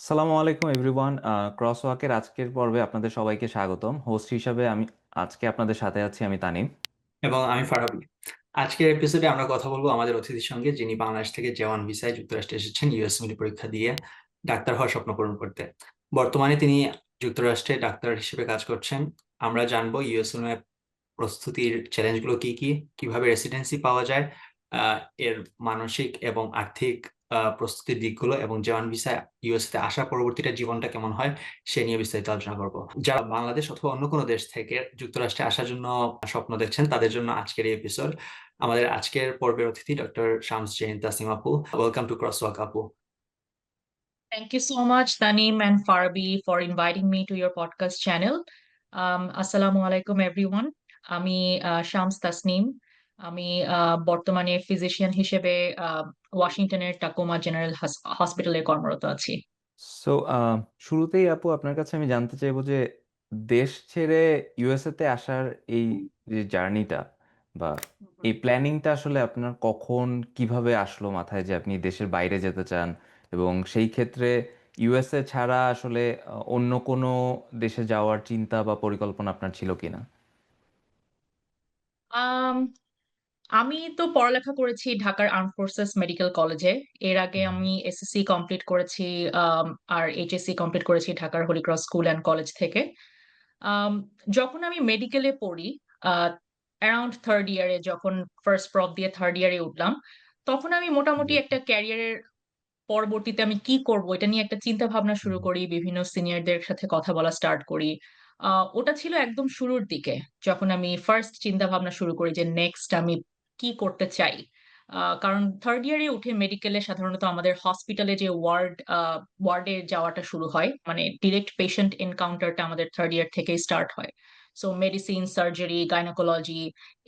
আসসালামু আলাইকুম এভরিওয়ান। ক্রসওয়াকের আজকের পর্বে আপনাদের সবাইকে স্বাগতম। হোস্ট হিসাবে আজকে আপনাদের সাথে আছি আমি তানিম। এবং আমি ফারাবি। আজকের এপিসোডে আমরা কথা বলবো আমাদের অতিথির সঙ্গে, যিনি বাংলাদেশ থেকে জেওয়ান ভিসায় যুক্তরাষ্ট্রে এসেছেন ইউএসএমএল পরীক্ষা দিয়ে ডাক্তার হওয়ার স্বপ্ন পূরণ করতে। বর্তমানে তিনি যুক্তরাষ্ট্রে ডাক্তার হিসেবে কাজ করছেন। আমরা জানবো ইউএসএমএল প্রস্তুতির চ্যালেঞ্জগুলো কি কি, কিভাবে রেসিডেন্সি পাওয়া যায়, এর মানসিক এবং আর্থিক প্রস্তুতির দিকগুলো, এবং জেওয়ান ভিসায় ইউএস তে আসার পরবর্তীটা জীবনটা কেমন হয় সে নিয়ে বিস্তারিত আলোচনা করব। যারা বাংলাদেশ অথবা অন্য কোনো দেশ থেকে যুক্তরাষ্ট্রে আসার জন্য স্বপ্ন দেখছেন তাদের জন্য আজকের এই এপিসোড। আমাদের আজকের পর্বের অতিথি ডক্টর শামস জাহিন তাসনিম আপু। ওয়েলকাম টু ক্রসওয়াক আপু। Thank you so much, Tanim and Farabi, for inviting me to your podcast channel. Assalamu alaikum, everyone. আমি শামস তাসনিম। আমি বর্তমানে ফিজিশিয়ান হিসেবে ওয়াশিংটনের টাকোমা জেনারেল হসপিটালে কর্মরত আছি। সো শুরুতেই আপু আপনার কাছে আমি জানতে চাইবো যে দেশ ছেড়ে ইউএসএ তে আসার এই যে জার্নিটা বা এই প্ল্যানিংটা আসলে আপনার কখন কিভাবে আসলো মাথায় যে আপনি দেশের বাইরে যেতে চান, এবং সেই ক্ষেত্রে ইউএসএ ছাড়া আসলে অন্য কোনো দেশে যাওয়ার চিন্তা বা পরিকল্পনা আপনার ছিল কিনা? আম, আমি তো পড়ালেখা করেছি ঢাকার আর্ম ফোর্সেস মেডিকেল কলেজে। এর আগে আমি এসএসসি কমপ্লিট করেছি, আর এইচএসসি কমপ্লিট করেছি ঢাকার Holy Cross school and college থেকে। আম, যখন আমি মেডিকেলে পড়ি, অ্যারাউন্ড থার্ড ইয়ারে, যখন ফার্স্ট প্রপ দিয়ে থার্ড ইয়ারে উঠলাম, তখন আমি মোটামুটি জি। একটা ক্যারিয়ারের পরবর্তীতে আমি কি করব এটা নিয়ে একটা চিন্তা ভাবনা শুরু করি, বিভিন্ন সিনিয়রদের সাথে কথা বলা স্টার্ট করি। ওটা ছিল একদম শুরুর দিকে, যখন আমি ফার্স্ট চিন্তা ভাবনা শুরু করি যে নেক্সট আমি কি করতে চাই। কারণ থার্ড ইয়ারে উঠে মেডিকেলে সাধারণত আমাদের হসপিটালে যে ওয়ার্ডে যাওয়াটা শুরু হয়, মানে ডিরেক্ট পেশেন্ট এনকাউন্টারটা আমাদের থার্ড ইয়ার থেকেই স্টার্ট হয়। সো মেডিসিন, সার্জারি, গাইনোকোলজি,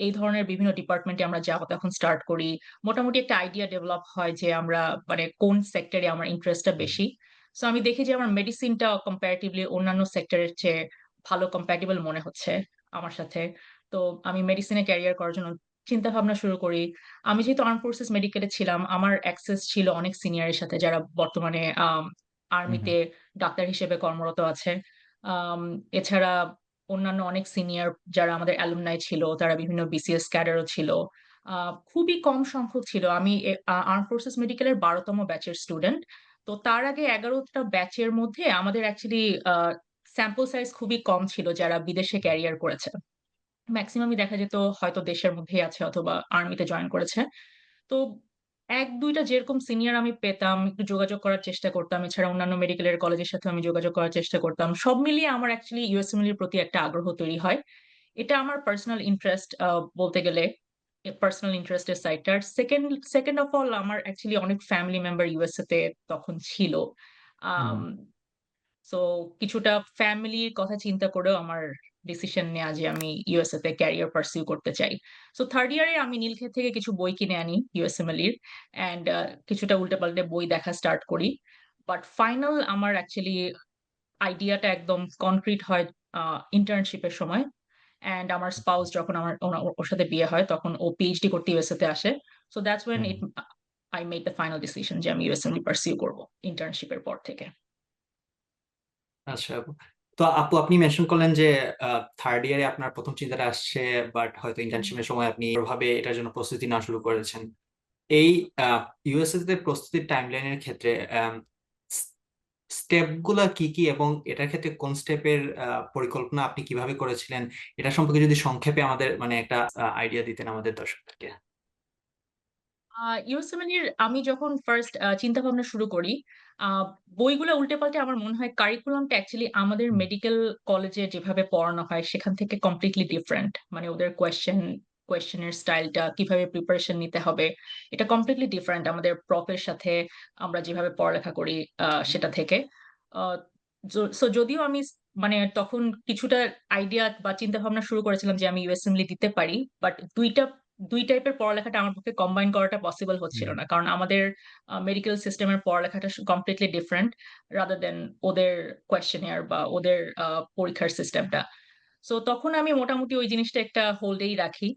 এই ধরনের বিভিন্ন ডিপার্টমেন্টে আমরা যাওয়া তখন স্টার্ট করি। মোটামুটি একটা আইডিয়া ডেভেলপ হয় যে আমরা মানে কোন সেক্টরে আমার ইন্টারেস্টটা বেশি। সো আমি দেখি যে আমার মেডিসিনটা কম্পারেটিভলি অন্যান্য সেক্টরের চেয়ে ভালো কম্প্যাটিবল মনে হচ্ছে আমার সাথে। তো আমি মেডিসিনে ক্যারিয়ার করার জন্য চিন্তা ভাবনা শুরু করি। আমি যেহেতু আর্ম ফোর্সেস মেডিকেলে ছিলাম, আমার অ্যাক্সেস ছিল অনেক সিনিয়রের সাথে যারা বর্তমানে হুম হুম আর্মিতে ডাক্তার হিসেবে কর্মরত আছে। আম, এছাড়া অন্যান্য অনেক সিনিয়র যারা আমাদের অ্যালুমনাই ছিল, তারা বিভিন্ন বিসিএস ক্যাডারও ছিল। খুবই কম সংখ্যক ছিল। আমি আর্ম ফোর্সেস মেডিকেলের 12তম ব্যাচের স্টুডেন্ট। তো তার আগে 11টা ব্যাচের মধ্যে আমাদের অ্যাকচুয়ালি স্যাম্পল সাইজ খুবই কম ছিল যারা বিদেশে ক্যারিয়ার করেছে। ম্যাক্সিমামই দেখা যেত হয়তো দেশের মধ্যেই আছে অথবা আর্মিতে জয়েন করেছে। তো এক দুইটা যেরকম সিনিয়র আমি পেতাম, একটু যোগাযোগ করার চেষ্টা করতাম। এছাড়া অন্যান্য মেডিকেলের কলেজের সাথে আমি যোগাযোগ করার চেষ্টা করতাম। সব মিলিয়ে আমার অ্যাকচুয়ালি ইউএসএমএল এর প্রতি একটা আগ্রহ তৈরি হয়। এটা আমার পার্সোনাল ইন্টারেস্ট, বলতে গেলে পার্সোনাল ইন্টারেস্টের সাইডটা। সেকেন্ড সেকেন্ড অফ অল, আমার অ্যাকচুয়ালি অনেক ফ্যামিলি মেম্বার ইউএসএ তে তখন ছিল। হুম হুম। সো কিছুটা ফ্যামিলির কথা চিন্তা করেও আমার ডিসিশন নেওয়া যে আমি ইউএসএ তে ক্যারিয়ার পার্সিউ করতে চাই। সো থার্ড ইয়ারে আমি নীলক্ষেত থেকে কিছু বই কিনে আনি ইউএসএমএল এর, অ্যান্ড কিছুটা উল্টে পাল্টে বই দেখা স্টার্ট করি। বাট ফাইনাল আমার অ্যাকচুয়ালি আইডিয়াটা একদম কনক্রিট হয় ইন্টার্নশিপের সময়। অ্যান্ড আমার স্পাউস যখন ওর সাথে বিয়ে হয়, তখন ও পিএইচডি করতে ইউএসএ তে আসে। So that's when hmm it I made the final decision যে আমি ইউএসএমএল পার্সিউ করব ইন্টার্নশিপের পর থেকে। আচ্ছা আপু। তো আপু, আপনি মেনশন করলেন যে থার্ড ইয়ারে আপনার প্রথম চিন্তাটা আসছে, বাট হয়তো ইন্টার্নশিপের সময় আপনি ভাবে এটার জন্য প্রস্তুতি নেওয়া শুরু করেছেন। এই ইউএসএস তে প্রস্তুতির টাইমলাইনের ক্ষেত্রে স্টেপ গুলা কি কি, এবং এটার ক্ষেত্রে কোন স্টেপের পরিকল্পনা আপনি কিভাবে করেছিলেন, এটা সম্পর্কে যদি সংক্ষেপে আমাদের মানে একটা আইডিয়া দিতেন আমাদের দর্শকদেরকে। ইউএসএমএল এর আমি যখন ফার্স্ট চিন্তা ভাবনা শুরু করি, আহ, বইগুলো উল্টে পাল্টে আমার মনে হয় কারিকুলামটা অ্যাকচুয়ালি আমাদের হুম মেডিকেল কলেজে যেভাবে পড়ানো হয় সেখান থেকে কমপ্লিটলি ডিফারেন্ট। মানে ওদের কোয়েশ্চেনের স্টাইলটা, কিভাবে প্রিপারেশন নিতে হবে, এটা কমপ্লিটলি ডিফারেন্ট আমাদের প্রফের সাথে আমরা যেভাবে পড়ালেখা করি সেটা থেকে। সো যদিও আমি মানে তখন কিছুটা আইডিয়া বা চিন্তা ভাবনা শুরু করেছিলাম যে আমি ইউএসএমএল দিতে পারি, বাট দুই টাইপের পড়ালেখাটা আমার পক্ষে কম্বাইন করাটা পসিবল হচ্ছিল হুম না, কারণ আমাদের মেডিকেল সিস্টেমের পড়ালেখাটা কমপ্লিটলি ডিফারেন্ট রাদার দেন ওদের কোয়েশ্চেনিয়ার বা ওদের পরীক্ষার সিস্টেমটা। সো তখন আমি মোটামুটি ওই জিনিসটা একটা হোল্ডেই রাখি।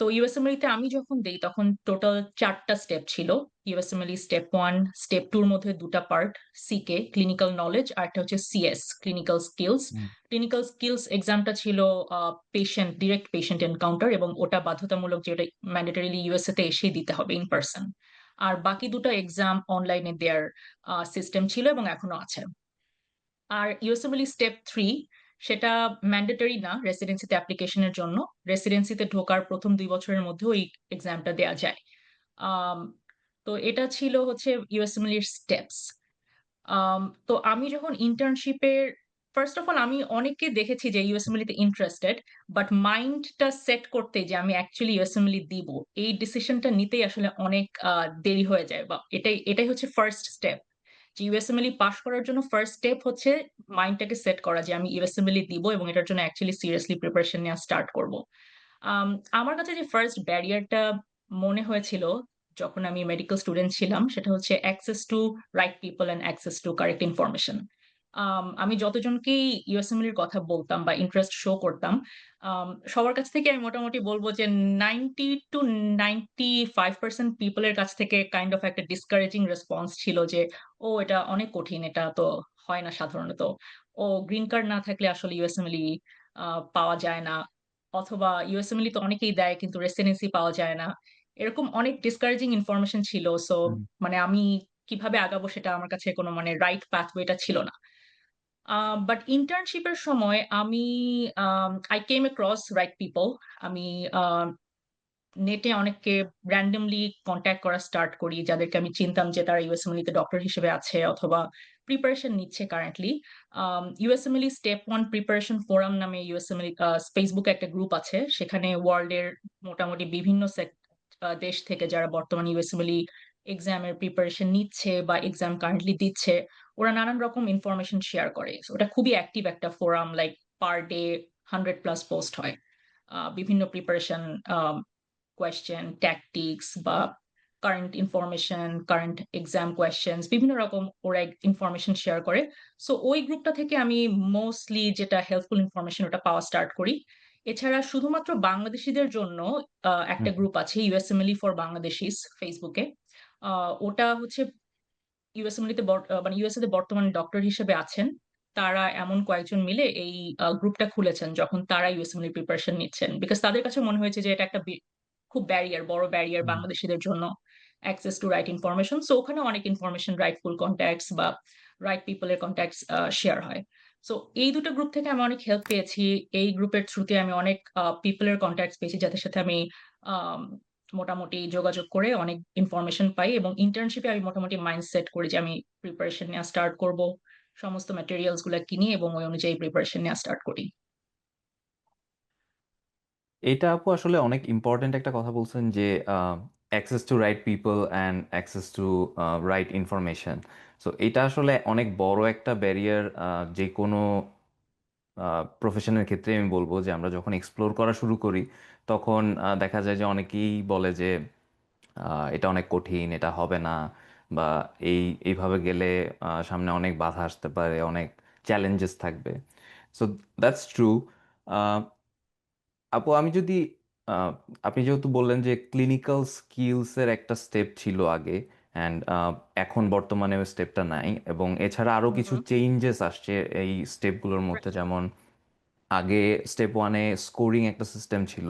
তো ইউএসএমএল তে আমি যখন দেই তখন টোটাল ৪ টা স্টেপ ছিল। ইউএসএমএল স্টেপ 1, স্টেপ 2 এর মধ্যে ২ টা পার্ট, সিকে ক্লিনিক্যাল নলেজ আর একটা হচ্ছে সিএস ক্লিনিক্যাল স্কিলস। হুম, ক্লিনিক্যাল স্কিলস এক্সামটা ছিল ডিরেক্ট পেশেন্ট এনকাউন্টার এবং ওটা বাধ্যতামূলক যে ওটা ম্যান্ডেটরিলি ইউএসএ তে এসেই দিতে হবে ইন পারসন। আর বাকি ২টা এক্সাম অনলাইনে দেয়ার সিস্টেম ছিল এবং এখনো আছে। আর ইউএসএমএল স্টেপ 3 সেটা ম্যান্ডেটরি না রেসিডেন্সিতে অ্যাপ্লিকেশনের জন্য। রেসিডেন্সিতে ঢোকার ১ম ২ বছরের মধ্যে ওই এক্সামটা দেয়া যায়। আম তো এটা ছিল হচ্ছে ইউএসএমএল এর স্টেপস। তো আমি যখন ইন্টার্নশিপের ফার্স্ট অফ অল আমি অনেককে দেখেছি যে ইউএসএমএল তে ইন্টারেস্টেড। বাট মাইন্ডটা সেট করতে যে আমি অ্যাকচুয়ালি ইউএসএমএল দিব, এই ডিসিশনটা নিতেই আসলে অনেক দেরি হয়ে যায় বা এটাই হচ্ছে ফার্স্ট স্টেপ। যে ইউএসএমএল পাস করার জন্য ফার্স্ট স্টেপ হচ্ছে মাইন্ডটাকে সেট করা যে আমি ইউএসএমএল দিব এবং এটার জন্য অ্যাকচুয়ালি সিরিয়াসলি প্রিপারেশন নেওয়া স্টার্ট করব। আম আমার কাছে যে ফার্স্ট ব্যারিয়ারটা মনে হয়েছিল যখন আমি মেডিকেল স্টুডেন্ট ছিলাম সেটা হচ্ছে access to right people and access to correct information. আমি যতজনকেই ইউএসএমএল এর কথা বলতাম বা ইন্টারেস্ট শো করতাম, সবার কাছ থেকে আমি মোটামুটি বলব যে 90 টু 95% পিপল এর কাছ থেকে কাইন্ড অফ একটা ডিসকারেজিং রেসপন্স ছিল যে, "ও এটা অনেক কঠিন। এটা তো হয় না সাধারণত। ও গ্রিন কার্ড না থাকলে আসলে ইউএসএমএল পাওয়া যায় না।" অথবা ইউএসএমএল তো অনেকেই দেয় কিন্তু রেসিডেন্সি পাওয়া যায় না। এরকম অনেক ডিসকারেজিং ইনফরমেশন ছিল। সো হুম, মানে আমি কিভাবে আগাবো সেটা আমার কাছে কোনো মানে রাইট পাথওয়েটা ছিল না। বাট ইন্টার্নশিপের সময় আমি I came across right people. আমি আ নেটে অনেককে randomly কনট্যাক্ট করা স্টার্ট করি, যাদেরকে আমি চিনতাম যে তারা USMLE তে ডক্টর হিসেবে আছে অথবা প্রিপারেশন নিচ্ছে currently. USMLE step 1 preparation forum নামে USMLE ফেসবুকে একটা গ্রুপ আছে। সেখানে ওয়ার্লডের মোটামুটি বিভিন্ন দেশ থেকে যারা বর্তমানে USMLE এক্সামের প্রিপারেশন নিচ্ছে বা এক্সাম কারেন্টলি দিচ্ছে, ওরা নানান রকম ইনফরমেশন শেয়ার করে। সো ওটা খুবই অ্যাক্টিভ একটা forum, like per day 100 plus post হয়। বিভিন্ন প্রিপারেশন আ কোয়েশ্চেন, ট্যাকটিক্স বা current information, current exam questions বিভিন্ন রকম ওরা ইনফরমেশন শেয়ার করে। সো ওই গ্রুপটা থেকে আমি মোস্টলি যেটা হেল্পফুল ইনফরমেশন ওটা পাওয়া স্টার্ট করি। এছাড়া শুধুমাত্র বাংলাদেশীদের জন্য একটা হুম, গ্রুপ আছে USMLE ফর বাংলাদেশিস ফেসবুকে। আ ওটা হচ্ছে ইউএসএমএল তে মানে ইউএসএ তে বর্তমানে ডক্টর হিসেবে আছেন। তারা এমন কয়েকজন মিলে এই গ্রুপটা খুলেছেন যখন তারা ইউএসএমএল প্রিপারেশন নিচ্ছেন। বিকজ তাদের কাছে মনে হয়েছে যে এটা একটা খুব বড় ব্যারিয়ার হুম। বাংলাদেশীদের জন্য access to right information. So ওখানে অনেক ইনফরমেশন রাইটফুল কনট্যাক্টস বা রাইট পিপল এর কনট্যাক্টস শেয়ার হয়। সো এই ২ টা গ্রুপ থেকে আমি অনেক হেল্প পেয়েছি। এই গ্রুপের থ্রুতে আমি অনেক পিপল এর কনট্যাক্টস পেয়েছি যাদের সাথে আমি আম মোটামুটি যোগাযোগ করে অনেক ইনফরমেশন পাই এবং ইন্টার্নশিপে আমি মোটামুটি মাইন্ড সেট করি যে আমি প্রিপারেশন নেওয়া স্টার্ট করব। সমস্ত ম্যাটেরিয়ালস গুলা কিনি এবং ওই অনুযায়ী প্রিপারেশন নেওয়া স্টার্ট করি। এটা আপু আসলে অনেক ইম্পর্ট্যান্ট একটা কথা বলছেন যে access to right people and access to right information. So এটা আসলে অনেক বড় একটা ব্যারিয়ার যে কোনো প্রফেশনের ক্ষেত্রে আমি বলবো যে আমরা যখন এক্সপ্লোর করা শুরু করি তখন দেখা যায় যে অনেকেই বলে যে এটা অনেক কঠিন, এটা হবে না, বা এইভাবে গেলে সামনে অনেক বাধা আসতে পারে, অনেক চ্যালেঞ্জেস থাকবে। So that's true. আপু আমি যদি আহ, আপনি যেহেতু বললেন যে ক্লিনিক্যাল স্কিলসের একটা স্টেপ ছিল আগে, অ্যান্ড এখন বর্তমানে ওই স্টেপটা নাই, এবং এছাড়া আরো হুম, কিছু হুম। চেঞ্জেস আসছে এই স্টেপগুলোর মধ্যে, যেমন আগে স্টেপ ওয়ানে স্কোরিং একটা সিস্টেম ছিল,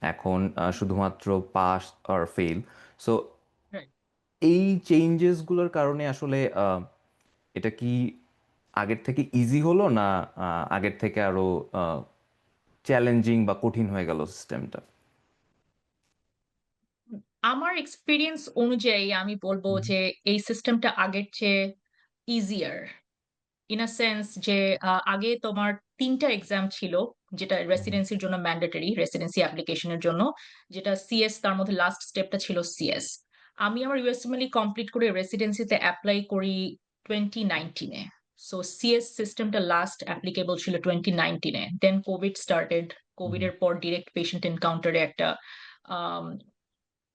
এখন শুধুমাত্র পাস আর ফেল। So right. এই চেঞ্জেসগুলোর কারণে আসলে এটা কি আগের থেকে ইজি হলো, না আগের থেকে আরো চ্যালেঞ্জিং বা কঠিন হয়ে গেল সিস্টেমটা? আমার এক্সপেরিয়েন্স অনুযায়ী আমি বলব হুম, যে এই সিস্টেমটা আগের চেয়ে ইজিয়ার। ইন আ সেন্স যে আগে তোমার ৩ টা এক্সাম ছিল যেটা হুম, রেসিডেন্সির জন্য ম্যান্ডেটরি, রেসিডেন্সি অ্যাপ্লিকেশনের জন্য। যেটা সিএস তার মধ্যে লাস্ট স্টেপটা ছিল সিএস। আমি আমার ইউএসএমএলই কমপ্লিট করে রেসিডেন্সিতে এপ্লাই করি 2019 এ। সো সিএস সিস্টেমটা লাস্ট অ্যাপ্লিকেবল ছিল 2019 এ। দেন কোভিড স্টার্টেড। কোভিড হুম, এর পর ডিরেক্ট পেশেন্ট এনকাউন্টারে একটা আম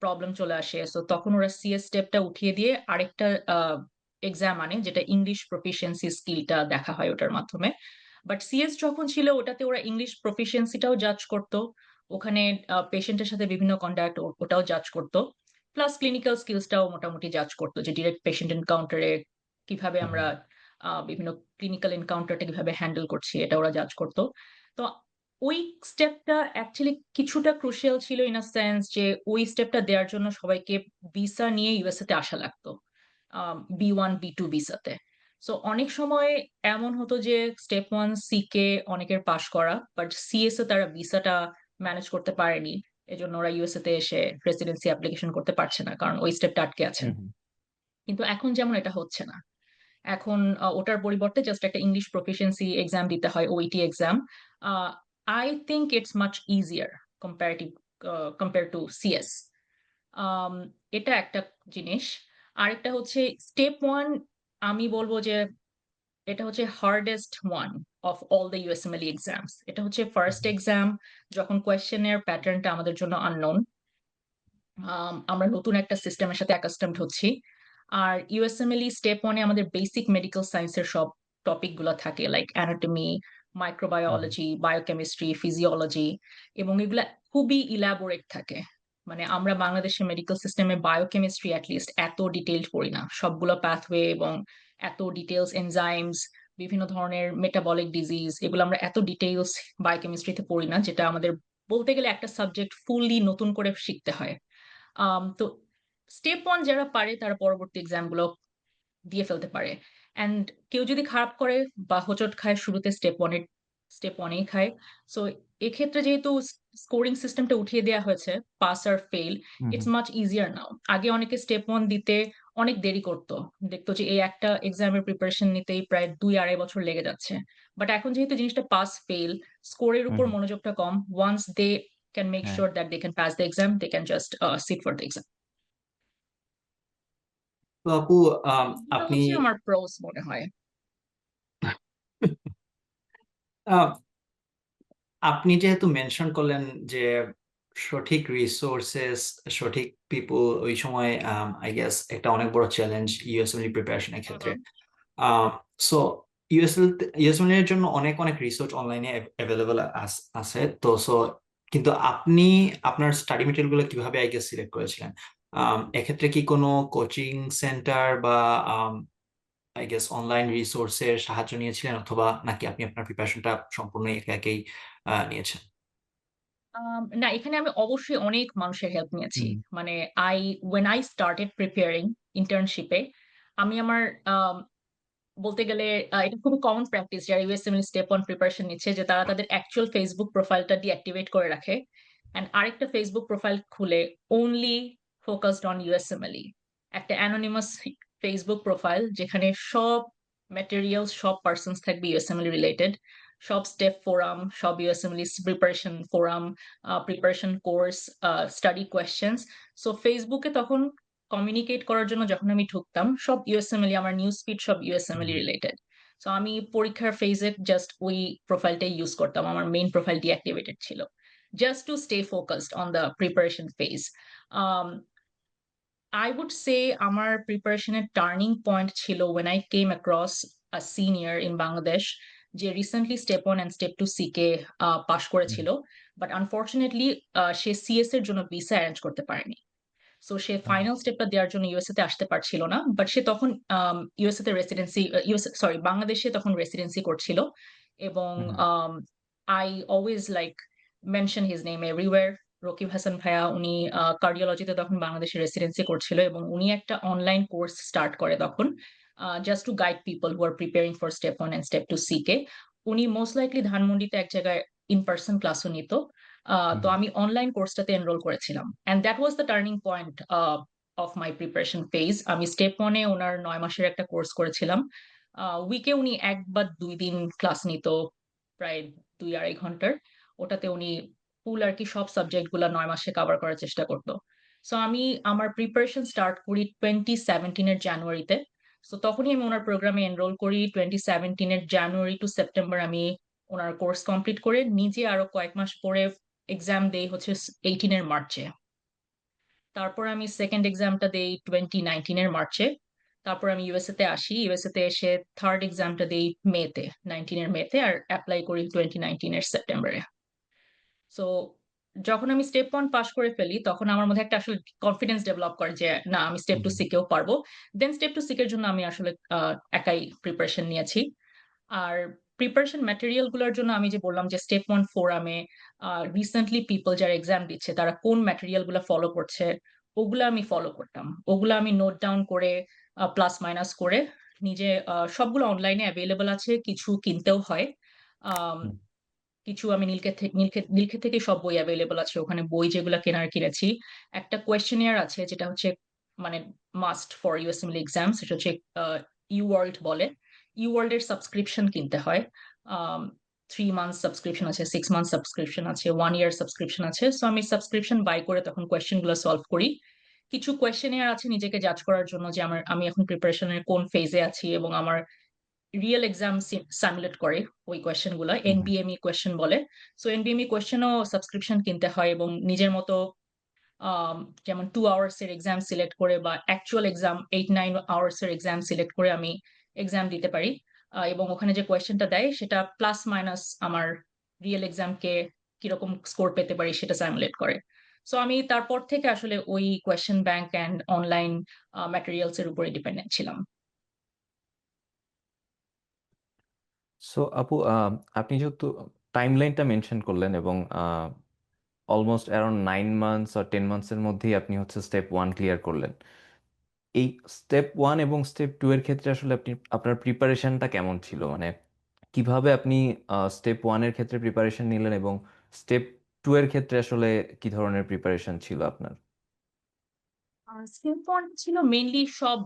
প্রবলেম চলে আসে। সো তখন ওরা সিএস স্টেপটা উঠিয়ে দিয়ে আরেকটা আ এক্সাম আনে যেটা ইংলিশ প্রফিশিয়েন্সি স্কিলটা দেখা হয় ওটার মাধ্যমে। বাট সিএস যখন ছিল ওটাতে ওরা ইংলিশ প্রফিশিয়েন্সি টাও জাজ করত। ওখানে পেশেন্টের সাথে বিভিন্ন কন্ট্যাক্ট ওটাও জাজ করতো। প্লাস ক্লিনিক্যাল স্কিলসটাও মোটামুটি জাজ করতো যে ডিরেক্ট পেশেন্ট এনকাউন্টারে কিভাবে হুম, আমরা বিভিন্ন ক্লিনিক্যাল এনকাউন্টারটা কিভাবে হ্যান্ডেল করছি এটা ওরা জাজ করতো। তো ওই স্টেপটা অ্যাকচুয়ালি কিছুটা ক্রুশিয়াল ছিল ইন আ সেন্স যে ওই স্টেপটা দেওয়ার জন্য সবাইকে ভিসা নিয়ে ইউএসএ তে আসা লাগতো। B1, B2 ভিসাতে। সো অনেক সময় এমন হতো যে স্টেপ 1 সিকে অনেকের পাস করা, বাট সিএস এ তারা ভিসাটা ম্যানেজ করতে পারেনি। এজন্য ওরা ইউএসএ তে এসে রেসিডেন্সি অ্যাপ্লিকেশন করতে পারছে না। কারণ ওই স্টেপটা আটকে আছেন। হুম, হুম, কিন্তু এখন যেমন এটা হচ্ছে না। এখন ওটার পরিবর্তে জাস্ট একটা ইংলিশ প্রফিশিয়েন্সি এক্সাম দিতে হয়, ওইটি exam. A I think it's much easier comparative compared to CS. আম এটা একটা জিনিস। আরেকটা হচ্ছে স্টেপ 1 আমি বলব যে এটা হচ্ছে hardest one of all the USMLE exams. এটা হচ্ছে ফার্স্ট হুম, এক্সাম যখন কোয়েশ্চেনের প্যাটার্নটা আমাদের জন্য আননোন। আমরা নতুন একটা সিস্টেমের সাথে অ্যাকাস্টমড হচ্ছি। আর USMLE স্টেপ 1 এ আমাদের বেসিক মেডিকেল সায়েন্স এর সব টপিক গুলা থাকে লাইক অ্যানাটমি, হুম, হুম, মাইক্রোবায়োলজি, বায়োকেমিস্ট্রি, ফিজিওলজি এবং এগুলা খুবই ইলাবোরেট থাকে। মানে আমরা বাংলাদেশের মেডিকেল সিস্টেমে বায়োকেমিস্ট্রি এট লিস্ট এত ডিটেইলড পড়ি না। সবগুলো পাথওয়ে এবং এত ডিটেইলস এনজাইমস, বিভিন্ন ধরনের মেটাবলিক ডিজিজ এগুলো আমরা এত ডিটেইলস বায়োকেমিস্ট্রিতে পড়ি না, যেটা আমাদের বলতে গেলে একটা সাবজেক্ট ফুললি নতুন করে শিখতে হয়। তো স্টেপ 1 যারা পারে তারা পরবর্তী এক্সাম গুলো দিয়ে ফেলতে পারে। অ্যান্ড কেউ যদি খারাপ করে বা হোঁচট খায় শুরুতে স্টেপ 1 এই খায়। সো এক্ষেত্রে যেহেতু স্কোরিং সিস্টেমটা উঠিয়ে দেয়া হয়েছে, পাস আর fail, hmm, it's hmm, much easier now. আগে অনেকে স্টেপ 1 দিতে অনেক দেরি করত। দেখতো যে এই একটা এক্সামের প্রিপারেশন নিতেই প্রায় ২-২.৫ বছর লেগে যাচ্ছে। বাট এখন যেহেতু জিনিসটা পাস ফেইল, স্কোরের হুম, উপর হুম, মনোযোগটা কম। ওয়ান্স দে ক্যান মেক হ্যাঁ। Sure that they can pass the exam, they can just sit for the exam. তো আপু, এগুলো আপনি হচ্ছে আমার প্রোস মনে হয়। আহ, আপনি যেহেতু মেনশন করলেন যে সঠিক রিসোর্সেস, সঠিক পিপল ওই সময় আই গেস একটা অনেক বড় চ্যালেঞ্জ ইউএসএমএলই প্রিপারেশনের হুম, ক্ষেত্রে। হুম। সো ইউএসএমএল এর জন্য অনেক অনেক রিসোর্স অনলাইনে অ্যাভেলেবল আছে। তো কিন্তু আপনি আপনার স্টাডি মেটেরিয়াল গুলো কিভাবে আই গেস সিলেক্ট করেছিলেন? এক্ষেত্রে কি কোনো কোচিং সেন্টার বা আই গেস অনলাইন রিসোর্সের সাহায্য নিয়েছিলেন, অথবা নাকি আপনি আপনার প্রিপারেশনটা সম্পূর্ণ একা একাই নিয়েছেন? না, এখানে আমি অবশ্যই অনেক মানুষের হেল্প নিয়েছি। হুম, মানে I when I started preparing ইন্টার্নশিপে আমি আমার আম বলতে গেলে এটা খুবই কমন প্র্যাকটিস যারা USMLE স্টেপ 1 প্রিপারেশন নিচ্ছে যে তারা তাদের অ্যাকচুয়াল ফেসবুক প্রোফাইলটা ডিঅ্যাক্টিভেট করে রাখে। অ্যান্ড আরেকটা ফেসবুক প্রোফাইল খুলে only focused on USMLE, একটা অ্যানোনিমাস ফেসবুক প্রোফাইল যেখানে সব ম্যাটেরিয়ালস, সব পারসনস থাকবে USMLE রিলেটেড। সব স্টেপ ফোরাম, সব USMLE preparation forum, preparation course, study questions. So ফেসবুকে তখন কমিউনিকেট করার জন্য যখন আমি ঢুকতাম সব USMLE, আমার নিউজ ফিড সব USMLE হুম, রিলেটেড। সো আমি পরীক্ষার ফেজে জাস্ট ওই প্রোফাইলটাই ইউজ করতাম। আমার মেইন প্রোফাইল ডিঅ্যাক্টিভেটেড ছিল। Just to stay focused on the preparation phase. Um I would say আমার প্রিপারেশনের টার্নিং পয়েন্ট ছিল when I came across a senior in Bangladesh যে recently step 1 and step 2 CK pass hmm, করেছিল। But unfortunately say CS এর জন্য visa arrange করতে পারেনি। So সে হুম, final স্টেপটা দেওয়ার জন্য ইউএসএ তে আসতে পারছিল না। বাট সে তখন ইউএসএ তে রেসিডেন্সি ইউএসএ সরি বাংলাদেশে তখন রেসিডেন্সি করছিল। এবং হুম, আম I always like mention his name everywhere. Rakib Hasan ভাইয়া উনি কার্ডিওলজিতে তখন বাংলাদেশে রেসিডেন্সি করছিল এবং উনি একটা অনলাইন কোর্স স্টার্ট করে তখন just to guide people who are preparing for step 1 and step 2 সিকে। উনি মোস্ট লাইকলি ধানমন্ডিতে এক জায়গায় ইন পারসন ক্লাসও নিত। হুম, তো আমি অনলাইন কোর্সটাতে এনরোল করেছিলাম। And that was the turning point of my preparation phase. আমি স্টেপ 1 এ উনার ৯ মাসের একটা কোর্স করেছিলাম। উইকে উনি ১ বা ২ দিন ক্লাস নিত প্রায় ২-২.৫ ঘন্টার। ওটাতে উনি ফুল আরকি সব সাবজেক্ট গুলা ৯ মাসে কভার করার চেষ্টা করত। সো আমি আমার প্রিপারেশন স্টার্ট করি 2017 এর জানুয়ারিতে। সো তখনই আমি উনার প্রোগ্রামে এনরোল করি। 2017 এর জানুয়ারি টু সেপ্টেম্বর আমি উনার কোর্স কমপ্লিট করে নিজে আরো কয়েক মাস পরে এক্সাম দেই হচ্ছে 18 এর মার্চে। তারপর আমি 2nd এক্সামটা দেই 2019 এর মার্চে। তারপর আমি ইউএসএ তে আসি। ইউএসএ তে এসে 3rd এক্সামটা দেই মেতে, 19 এর মেতে আর এপ্লাই করি 2019 এর সেপ্টেম্বরে। সো যখন আমি স্টেপ 1 পাস করে ফেলি, তখন আমার মধ্যে একটা আসলে কনফিডেন্স ডেভেলপ করে যে, না আমি স্টেপ হুম, 2 হুম, সিকেও পারবো। দেন স্টেপ 2 সিকের জন্য আমি আসলে একাই প্রিপারেশন নিয়েছি। আর প্রিপারেশন ম্যাটেরিয়াল গুলার জন্য আমি যে বললাম যে স্টেপ 1 ফোরামে রিসেন্টলি পিপল যারা এক্সাম দিচ্ছে তারা কোন ম্যাটেরিয়াল গুলা ফলো করছে, ওগুলা আমি ফলো করতাম। ওগুলা আমি নোট ডাউন করে প্লাস মাইনাস করে নিজে সবগুলো অনলাইনে এভেইলেবল আছে। কিছু কিনতেও হয়। আম হুম, কিছু আমি নীলক্ষেত থেকে সব বই এভেইলেবল আছে। ওখানে বই যেগুলা কেনার কিনেছি। একটা কোয়েশনিয়ার আছে যেটা হচ্ছে মানে মাস্ট ফর ইউএসএমএল এক্সাম সেটা হচ্ছে আ ইউওয়ার্ল্ড বলে। ইউওয়ার্ল্ড এর সাবস্ক্রিপশন কিনতে হয়। আম 3 মান্থস সাবস্ক্রিপশন আছে, 6 মান্থস সাবস্ক্রিপশন আছে, 1 ইয়ার সাবস্ক্রিপশন আছে। সো আমি সাবস্ক্রিপশন বাই করে তখন কোয়েশ্চেন গুলো সলভ করি। কিছু কোয়েশনিয়ার আছে নিজেকে জাজ করার জন্য যে আমি এখন প্রিপারেশন এর কোন ফেজে আছি এবং আমার রিয়েল এক্সাম সিমুলেট করে ওই কোয়েশ্চেন গুলা। হুম, হুম। এনবিএমই কোয়েশ্চেন বলে। সো এনবিএমই কোয়েশ্চেনও সাবস্ক্রিপশন কিনতে হয় এবং নিজের মতো আম যেমন 2 আওয়ার্স এর এক্সাম সিলেক্ট করে বা অ্যাকচুয়াল এক্সাম 8-9 আওয়ার্স এর এক্সাম সিলেক্ট করে আমি এক্সাম দিতে পারি। এবং ওখানে যে কোয়েশ্চেনটা দেয় সেটা প্লাস মাইনাস আমার রিয়েল এক্সামকে কিরকম স্কোর পেতে পারি সেটা সিমুলেট করে। সো আমি তারপর থেকে আসলে ওই question bank and online materials এর উপরে ডিপেন্ডেন্ট ছিলাম। সো আপু, আপনি যেহেতু টাইমলাইনটা মেনশন করলেন এবং almost around 9 months are 10 months এর মধ্যেই আপনি হচ্ছে স্টেপ 1 ক্লিয়ার করলেন। এই স্টেপ 1 এবং স্টেপ 2 এর ক্ষেত্রে আসলে আপনি আপনার প্রিপারেশনটা কেমন ছিল? মানে কিভাবে আপনি স্টেপ 1 এর ক্ষেত্রে প্রিপারেশন নিলেন এবং স্টেপ 2 এর ক্ষেত্রে আসলে কি ধরনের প্রিপারেশন ছিল আপনার? স্কিল পয়েন্ট ছিল মেইনলি সব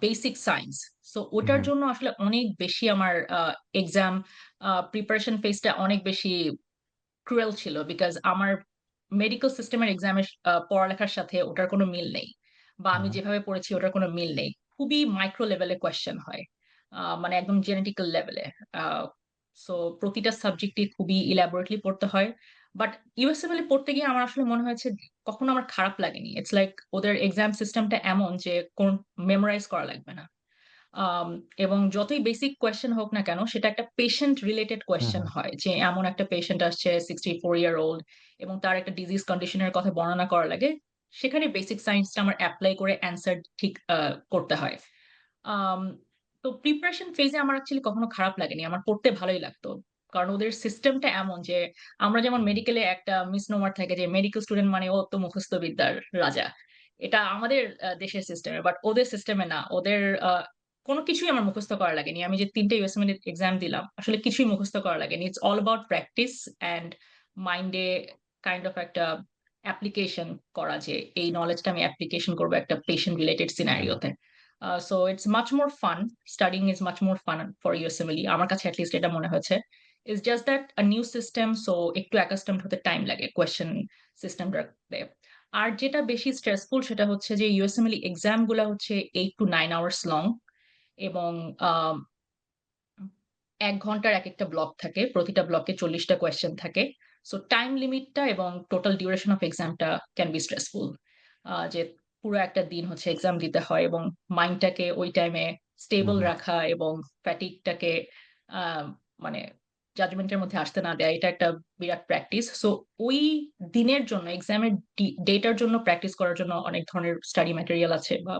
বেসিক সায়েন্স। সো ওটার হুম, জন্য আসলে অনেক বেশি আমার এক্সাম প্রিপারেশন ফেজটা অনেক বেশি ক্রুয়েল ছিল। বিকজ আমার মেডিকেল সিস্টেমের এক্সামের পড়ালেখার সাথে ওটার কোনো মিল নেই। বা আমি হুম, যেভাবে পড়েছি ওটার কোনো মিল নেই। খুবই মাইক্রো লেভেলে কোয়েশ্চেন হয়। মানে একদম জেনেটিক্যাল লেভেলে। আ সো প্রতিটা সাবজেক্টই খুবই ইলাবোরেটলি পড়তে হয়। বাট ইউএসএমএল এ পড়তে গিয়ে আমার আসলে মনে হয়েছে কখনো আমার খারাপ লাগেনি। ইটস লাইক ওদের এক্সাম সিস্টেমটা এমন যে মেমোরাইজ করা লাগবে না। আম এবং যতই বেসিক কোয়েশ্চেন হোক না কেন, সেটা একটা পেশেন্ট রিলেটেড হুম, কোয়েশ্চেন হুম, হয়। যে এমন একটা পেশেন্ট আসছে 64 ইয়ার ওল্ড এবং তার একটা ডিজিজ কন্ডিশন এর কথা বর্ণনা করা লাগে। সেখানে বেসিক সায়েন্সটা আমার এপ্লাই করে অ্যান্সার ঠিক করতে হয়। আম তো প্রিপারেশন ফেজ এ আমার অ্যাকচুয়ালি কখনো খারাপ লাগেনি। আমার পড়তে ভালোই লাগতো। কারণ ওদের সিস্টেমটা এমন যে আমরা যেমন হুম, মেডিকেলে একটা মিসনোমার থাকে যে মেডিকেল স্টুডেন্ট মানে ও তো মুখস্থ বিদ্যার রাজা। এটা আমাদের দেশের সিস্টেমে। বাট ওদের সিস্টেমে না। ওদের কোন কিছুই আমার মুখস্থ করা লাগেনি। আমি যে ৩ টে ইউএসএমএল এক্সাম দিলাম, আসলে কিছুই মুখস্থ করা লাগেনি। It's all about practice and মাইন্ডে কাইন্ড অফ একটা অ্যাপ্লিকেশন করা যে এই নলেজটা আমি অ্যাপ্লিকেশন করব একটা পেশেন্ট রিলেটেড হুম, সিনারিও তে। So it's much more fun. Studying is much more fun for ইউএসএমএলই। আমার কাছে এট লিস্ট এটা মনে হয়েছে। It's just that a new system so একটু অ্যাকাস্টমড হতে টাইম লাগে কোয়েশ্চেন সিস্টেমটাতে। আর যেটা বেশি স্ট্রেসফুল সেটা হচ্ছে যে ইউএসএমএল এক্সাম গুলা হচ্ছে 8 to 9 আওয়ার্স লং এবং আম ১ ঘন্টার একেকটা ব্লক থাকে। প্রতিটা ব্লকে ৪০ টা কোয়েশ্চেন থাকে। সো টাইম লিমিটটা এবং টোটাল ডিউরেশন অফ এক্সামটা ক্যান বি স্ট্রেসফুল। যে পুরো একটা দিন হচ্ছে এক্সাম দিতে হয় এবং মাইন্ডটাকে ওই টাইমে হুম, স্টেবল হুম। রাখা এবং ফ্যাটিগ টাকে আ মানে জাজমেন্ট এর মধ্যে আসতে না দেয়া এটা একটা বিরাট প্র্যাকটিস। সো ওই দিনের জন্য এক্সামের ডেটার জন্য প্র্যাকটিস করার জন্য অনেক ধরনের স্টাডি ম্যাটেরিয়াল আছে বা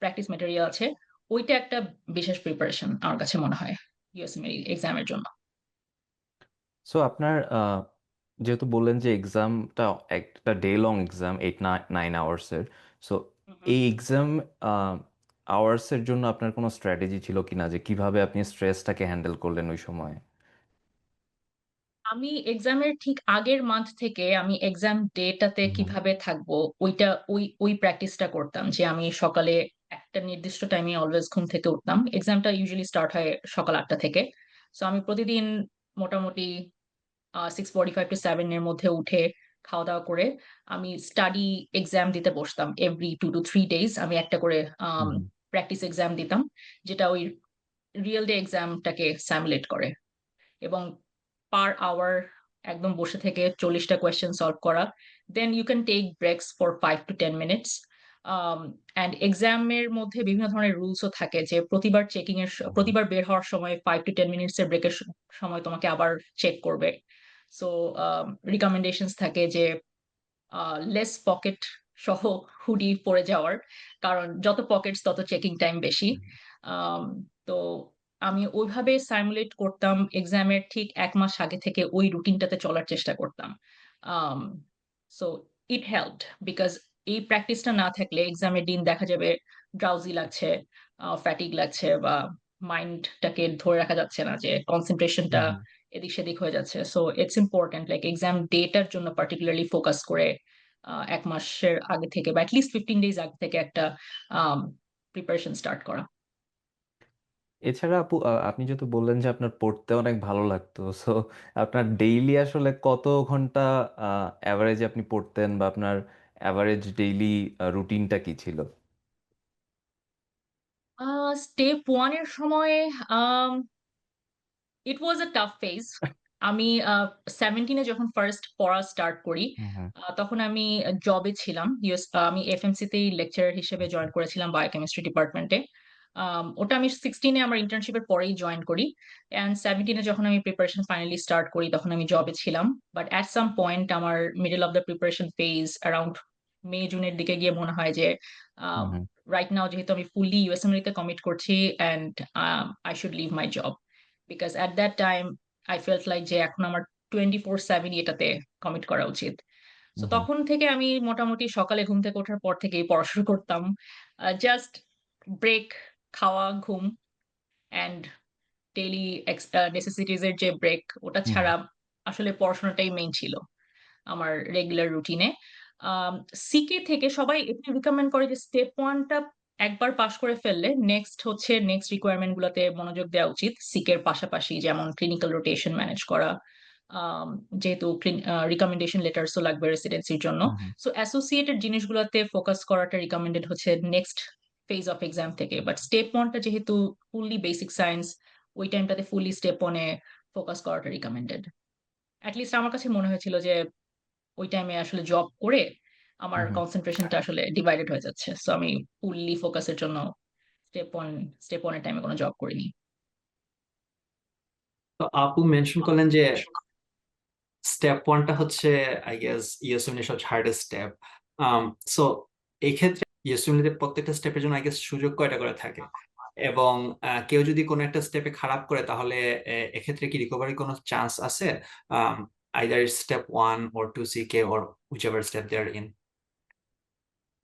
প্র্যাকটিস ম্যাটেরিয়াল আছে। ওইটা একটা বিশেষ প্রিপারেশন আমার কাছে মনে হয়। ইউএসএমএল এক্সামের জন্য। সো আপনার যেহেতু বললেন যে এক্সামটা একটা ডে লং এক্সাম 8-9 আওয়ার্সের। সো হু, হু। এই এক্সাম আওয়ার্সের জন্য আপনার কোনো স্ট্র্যাটেজি ছিল কিনা যে কিভাবে আপনি স্ট্রেসটাকে হ্যান্ডেল করলেন ওই সময়? আমি এক্সামের ঠিক আগের মান্থ থেকে আমি এক্সাম ডেটাতে হুম, হুম, কিভাবে থাকবো ওইটা ওই প্র্যাকটিসটা করতাম। যে আমি সকালে একটা নির্দিষ্ট টাইমে অলওয়েজ ঘুম থেকে উঠতাম। এক্সামটা ইউজুয়ালি স্টার্ট হয় সকাল ৮ঃ০০ থেকে। সো আমি প্রতিদিন মোটামুটি 6:45 to 7 এর মধ্যে উঠে খাওয়া-দাওয়া করে আমি স্টাডি এক্সাম দিতে বসতাম। এভরি 2 to 3 ডেইজ আমি একটা করে হুম, আম হুম, প্র্যাকটিস এক্সাম দিতাম। যেটা ওই রিয়াল ডে এক্সামটাকে সিমুলেট করে। এবং পার আওয়ার একদম বসে থেকে ৪০ টা কোয়েশ্চেন সলভ করা। Then you can take breaks for 5 to 10 minutes. And এক্সামের মধ্যে বিভিন্ন ধরনের রুলস ও থাকে যে প্রতিবার হুম, হুম, প্রতিবার বের হওয়ার সময় 5 to 10 মিনিটস এর ব্রেকের সময় তোমাকে আবার চেক করবে। সো রিকমেন্ডেশনস থাকে যে লেস পকেট সহ হুডি পরে যাওয়ার। কারণ যত পকেটস তত চেকিং টাইম বেশি। আম তো আমি ওইভাবে সিমুলেট করতাম এক্সামের ঠিক ১ মাস আগে থেকে ওই রুটিনটাতে চলার চেষ্টা করতাম। আম সো ইট হেল্পড বিকজ এই প্র্যাকটিসটা না থাকলে এক্সামের দিন দেখা যাবে ড্রাউজি লাগছে, ফ্যাটিগ লাগছে বা মাইন্ডটাকে ধরে রাখা যাচ্ছে না যে কনসেনট্রেশনটা হুম, হুম। এদিক সেদিক হয়ে যাচ্ছে। So it's important like exam ডেটার জন্য পার্টিকুলারলি ফোকাস করে ১ মাসের আগে থেকে বা এট লিস্ট 15 ডেজ আগে থেকে একটা আম প্রিপারেশন স্টার্ট করা। এছাড়া আপু আপনি যেহেতু বললেন যে আপনার পড়তে অনেক ভালো লাগতো, সো আপনার ডেইলি আসলে কত ঘন্টা অ্যাভারেজে আপনি পড়তেন, বা আপনার অ্যাভারেজ ডেইলি রুটিনটা কি ছিল? আ স্টেপ 1 এর সময় আম ইট ওয়াজ আ টাফ ফেজ। আমি 17 এ যখন ফার্স্ট পড়া স্টার্ট করি, হুম, হুম। তখন আমি জবে ছিলাম। আমি এফএমসি তেই লেকচারার হিসেবে আচ্ছা। জয়েন করেছিলাম বায়োকেমিস্ট্রি ডিপার্টমেন্টে। ওটা আমি 16 এ আমার ইন্টার্নশিপের পরেই জয়েন করি। অ্যান্ড 17 এ যখন আমি প্রিপারেশন ফাইনালি স্টার্ট করি তখন আমি জবে ছিলাম। বাট এট সাম পয়েন্ট আমার middle of the preparation phase around May জুনের দিকে গিয়ে মনে হয় যে হুম, আম হুম। রাইট নাও যেহেতু আমি ফুললি ইউএসএমএল তে কমিট করছি and I should leave my job. Because at that time I felt like যে এখন আমার 24/7 এটাতে কমিট করা উচিত। সো হুম, হুম। তখন থেকে আমি মোটামুটি সকালে ঘুম থেকে ওঠার পর থেকেই পড়া শুরু করতাম। জাস্ট ব্রেক, খাওয়া, ঘুম অ্যান্ড ডেইলি নেসেসিটিস এর যে ব্রেক ওটা হুম, হুম। ছাড়া আসলে পড়াশোনাটাই মেইন ছিল আমার রেগুলার রুটিনে। আম সিকে থেকে সবাই এটা রিকমেন্ড করে যে স্টেপ 1 টা একবার পাস করে ফেললে নেক্সট রিকোয়ারমেন্ট গুলাতে মনোযোগ দেওয়া উচিত। সিকের পাশাপাশি যেমন ক্লিনিক্যাল রোটেশন ম্যানেজ করা। আম যেহেতু রিকমেন্ডেশন লেটারস ও লাগবে রেসিডেন্সির জন্য। হুম, হুম। সো অ্যাসোসিয়েটেড জিনিসগুলাতে ফোকাস করাটা রিকমেন্ডেড হচ্ছে নেক্সট ফেজ অফ এক্সাম থেকে। বাট স্টেপ 1 টা যেহেতু ফুললি বেসিক সায়েন্স ওই টাইমটাতে ফুললি স্টেপ 1 এ ফোকাস করাটা রিকমেন্ডেড। এট লিস্ট আমার কাছে মনে হয়েছিল যে ওই টাইমে আসলে জব করে আমার হুম, হুম। কনসেনট্রেশনটা আসলে ডিভাইডেড হয়ে যাচ্ছে। সো আমি ফুললি ফোকাসের জন্য স্টেপ 1 এর টাইমে কোন জব করিনি। তো আপু মেনশন করলেন যে স্টেপ 1 টা হচ্ছে আই গেস ইউএসএমএল এর সবচেয়ে হার্ডেস্ট স্টেপ। সো এই ক্ষেত্রে ইউএসএমএল এর প্রত্যেকটা স্টেপের জন্য আই গেস সুযোগ কয়টা করে থাকে? এবং কেউ যদি কোনো একটা স্টেপে খারাপ করে তাহলে এক্ষেত্রে কি রিকভারির কোনো চান্স আছে? Either step 1 or 2 CK or whichever step they are in.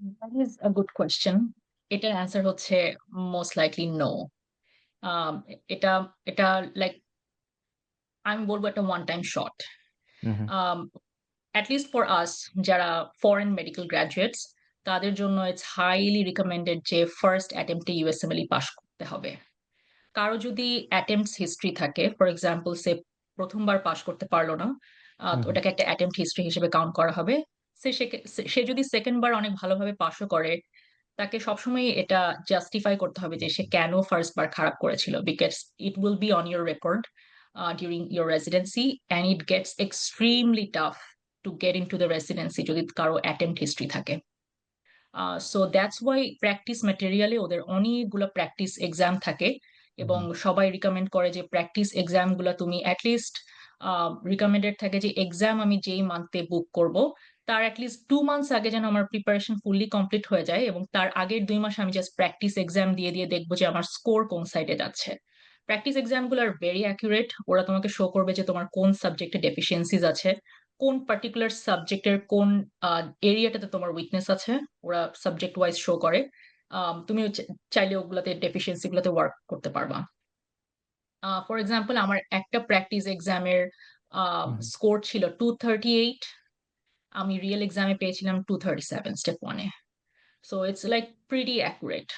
That is a good question. এটার অ্যান্সার হচ্ছে মোস্ট লাইকলি নো। আম এটা এটা লাইক আমি বলব একটা ওয়ান টাইম শট। হুম, হুম। Um at least for us যারা ফরেন মেডিকেল গ্র্যাজুয়েটস তাদের জন্য ইটস হাইলি রিকমেন্ডেড যে ফার্স্ট অ্যাটেম্পট এ ইউএসএমএল পাস করতে হবে। কারো যদি অ্যাটেম্পটস হিস্ট্রি থাকে, ফর এক্সাম্পল সে ১ম বার পাস করতে পারল না, হুম, তো হুম। ওটাকে একটা অ্যাটেম্পট হিস্ট্রি হিসেবে কাউন্ট করা হবে। সে যদি 2nd বার অনেক ভালোভাবে পাসও করে, তাকে সবসময় এটা জাস্টিফাই করতে হবে যে সে কেন ফার্স্ট বার খারাপ করেছিল। Because it will be on your record during your residency and it gets extremely tough to get into the residency যদি কারো অ্যাটেম্পট হিস্ট্রি থাকে। সো দ্যাটস ওয়াই প্র্যাকটিস ম্যাটেরিয়ালে ওদের অনেকগুলো প্র্যাকটিস এক্সাম থাকে হুম, এবং হুম। সবাই রিকমেন্ড করে যে প্র্যাকটিস এক্সাম গুলা তুমি অ্যাটলিস্ট রিকমেন্ডেড থাকে যে এক্সাম আমি যেই মান্থে বুক করব তার অ্যাটলিস্ট 2 মান্থস আগে যেন আমার প্রিপারেশন ফুললি কমপ্লিট হয়ে যায় এবং তার আগের 2 মাস আমি জাস্ট প্র্যাকটিস এক্সাম দিয়ে দিয়ে দেখবো যে আমার স্কোর কোন সাইডে যাচ্ছে। প্র্যাকটিস এক্সাম গুলো আর ভেরি অ্যাকুরেট। ওরা তোমাকে শো করবে যে তোমার কোন সাবজেক্টে ডেফিসিয়েন্সিজ আছে, কোন পার্টিকুলার সাবজেক্টের কোন এরিয়াটাতে তোমার উইকনেস আছে। ওরা সাবজেক্ট ওয়াইজ শো করে। তুমিও চাইলে ওগুলাতে ডেফিসিয়েন্সি গুলাতে ওয়ার্ক করতে পারবা। ফর এক্সাম্পল আমার একটা প্র্যাকটিস এক্সামের হুম, হুম। স্কোর ছিল 238। আমি রিয়েল এক্সামে পেয়েছিলাম 237 step 1 A. So it's like pretty accurate.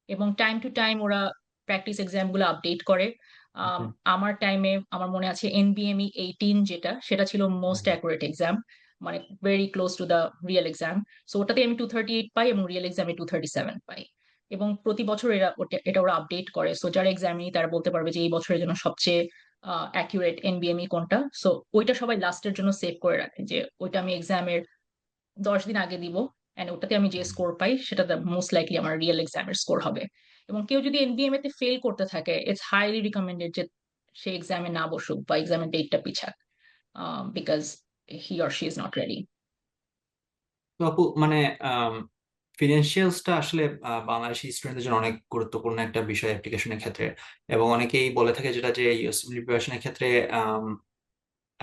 এবং টাইম টু টাইম ওরা প্র্যাকটিস এক্সাম গুলো আপডেট করে। ওকে। আমার টাইমে আমার মনে আছে NBME 18 যেটা সেটা ছিল hmm, most hmm. Accurate exam. মানে very close to the real exam. So ওটাতে আমি 238 পাই এবং রিয়াল এক্সামে 237 পাই। এবং প্রতি বছর এটা ওরা আপডেট করে। সো যারা এক্সামিনি তারা বলতে পারবে যে এই বছরের জন্য সবচেয়ে অ্যাকুরেট NBME কোনটা। সো ওইটা সবাই লাস্টের জন্য সেভ করে রাখে যে ওইটা আমি এক্সামের ১০ দিন আগে দিব। অ্যান্ড ওটাতে আমি যে হুম, স্কোর পাই সেটাতে মোস্ট লাইকলি আমার রিয়াল এক্সামের স্কোর হবে। এবং কেউ যদি এনবিএমএ তে ফেইল করতে থাকে, ইটস হাইলি রিকমেন্ডেড যে সে এক্সামে না বসুক বা এক্সামের ডেটটা পিছাক। because he or she is not ready. তো আপু মানে ফিনান্সিয়ালসটা আসলে বাংলাদেশি স্টুডেন্টদের জন্য অনেক গুরুত্বপূর্ণ একটা বিষয় অ্যাপ্লিকেশনের ক্ষেত্রে, এবং অনেকেই বলে থাকে যেটা যে ইউএসএমএল প্রিপারেশনের ক্ষেত্রে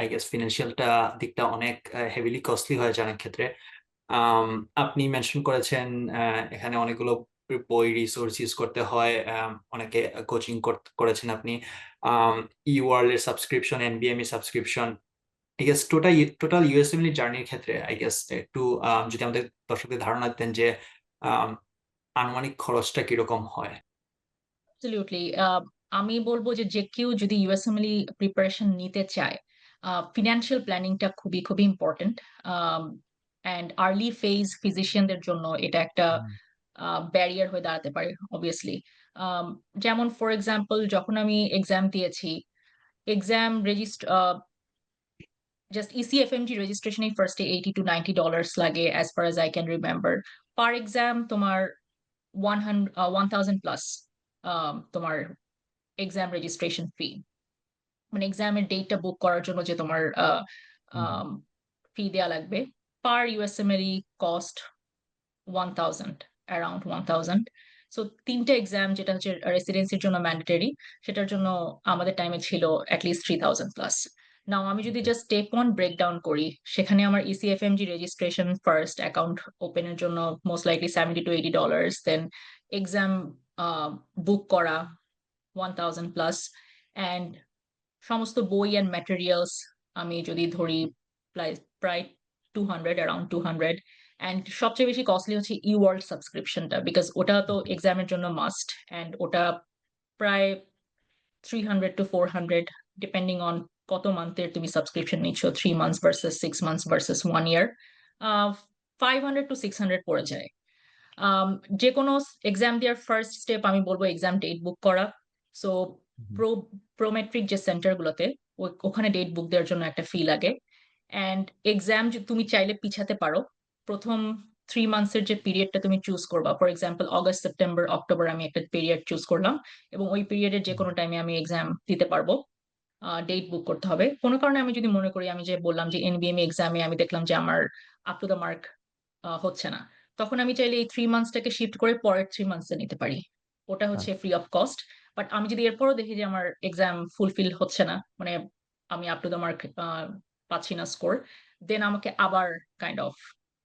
আই গেস ফিনান্সিয়ালটা দিকটা অনেক হেভিলি কস্টলি হয়ে যায় অনেক ক্ষেত্রে। আম, আপনি মেনশন করেছেন এখানে অনেকগুলো বই রিসোর্স ইউজ করতে হয়, অনেকে কোচিং করেছেন আপনি, ই ওয়ার্ল্ড এর subscription, NBME subscription. I guess total USMLE জার্নির ক্ষেত্রে আই গেস একটু যদি আমাদের দর্শকদের ধারণা দিতেন যে আম, আনুমানিক খরচটা কিরকম হয়। Absolutely. আমি বলবো যে যে কেউ যদি ইউএসএমএলই প্রিপারেশন নিতে চায়, ফিনান্সিয়াল প্ল্যানিংটা খুবই খুবই ইম্পর্টেন্ট। অ্যান্ড আর্লি ফেজ ফিজিশিয়ানদের জন্য এটা একটা ব্যারিয়ার হয়ে দাঁড়াতে পারে অবভিয়াসলি। যেমন ফর এক্সাম্পল, যখন আমি এক্সাম দিয়েছি, এক্সাম রেজিস্ট জাস্ট ইসিএফএমজি রেজিস্ট্রেশনে ফার্স্টে $80 to $90 লাগে, as far as I can remember. Per exam তোমার 1,000 প্লাস তোমার এক্সাম রেজিস্ট্রেশন ফি, মানে এক্সামের ডেটটা বুক করার জন্য যে তোমার ফি দেওয়া লাগবে। পার ইউএসএমএলই কস্ট 1,000, অ্যারাউন্ড 1,000। সো তিনটে এক্সাম যেটা হচ্ছে রেসিডেন্সির জন্য ম্যান্ডেটরি, সেটার জন্য আমাদের টাইমে ছিল অ্যাটলিস্ট 3,000 প্লাস। নাও আমি যদি জাস্ট স্টেপ 1 ব্রেকডাউন করি, সেখানে আমার ইসিএফএমজি রেজিস্ট্রেশন ফার্স্ট অ্যাকাউন্ট ওপেনের জন্য most likely $70 to $80, then exam book করা 1,000 প্লাস, অ্যান্ড সমস্ত বই অ্যান্ড ম্যাটেরিয়ালস আমি যদি ধরি প্রায় প্রায় 200, অ্যারাউন্ড 200। অ্যান্ড সবচেয়ে বেশি কস্টলি হচ্ছে ই ওয়ার্ল্ড সাবস্ক্রিপশনটা, বিকজ ওটা তো এক্সামের জন্য মাস্ট, অ্যান্ড ওটা প্রায় 300 to 400 ডিপেন্ডিং অন কত মান্থের তুমি সাবস্ক্রিপশন নিচ্ছ, 3 months versus 6 months versus 1 year। 500 to 600 পড়ে যায়। যে কোনো এক্সাম দেওয়ার ফার্স্ট স্টেপ আমি বলবো এক্সাম ডেট বুক করা। সো প্রো প্রোমেট্রিক যে সেন্টার গুলোতে ওখানে ডেট বুক দেওয়ার জন্য একটা ফি লাগে। অ্যান্ড এক্সাম তুমি চাইলে পিছাতে পারো। প্রথম 3 months এর যে পিরিয়ডটা তুমি চুজ করবা, for example August, September, October, আমি একটা পিরিয়ড চুজ করলাম, এবং ওই পিরিয়ডের যে কোনো টাইমে আমি এক্সাম দিতে পারবো। ডেট বুক করতে হবে। কোনো কারণে আমি যদি মনে করি, আমি যে বললাম যে এনবিএমই এক্সামে আমি দেখলাম যে আমার আপ টু দ্য মার্ক হচ্ছে না, তখন আমি চাইলে এই 3 monthsটাকে শিফট করে পরের 3 months নিতে পারি। ওটা হচ্ছে ফ্রি অফ কস্ট। বাট আমি যদি এরপরও দেখি যে আমার এক্সাম ফুলফিল হচ্ছে না, মানে আমি আপ টু দ্য মার্ক পাচ্ছি না স্কোর, দেন আমাকে আবার কাইন্ড অফ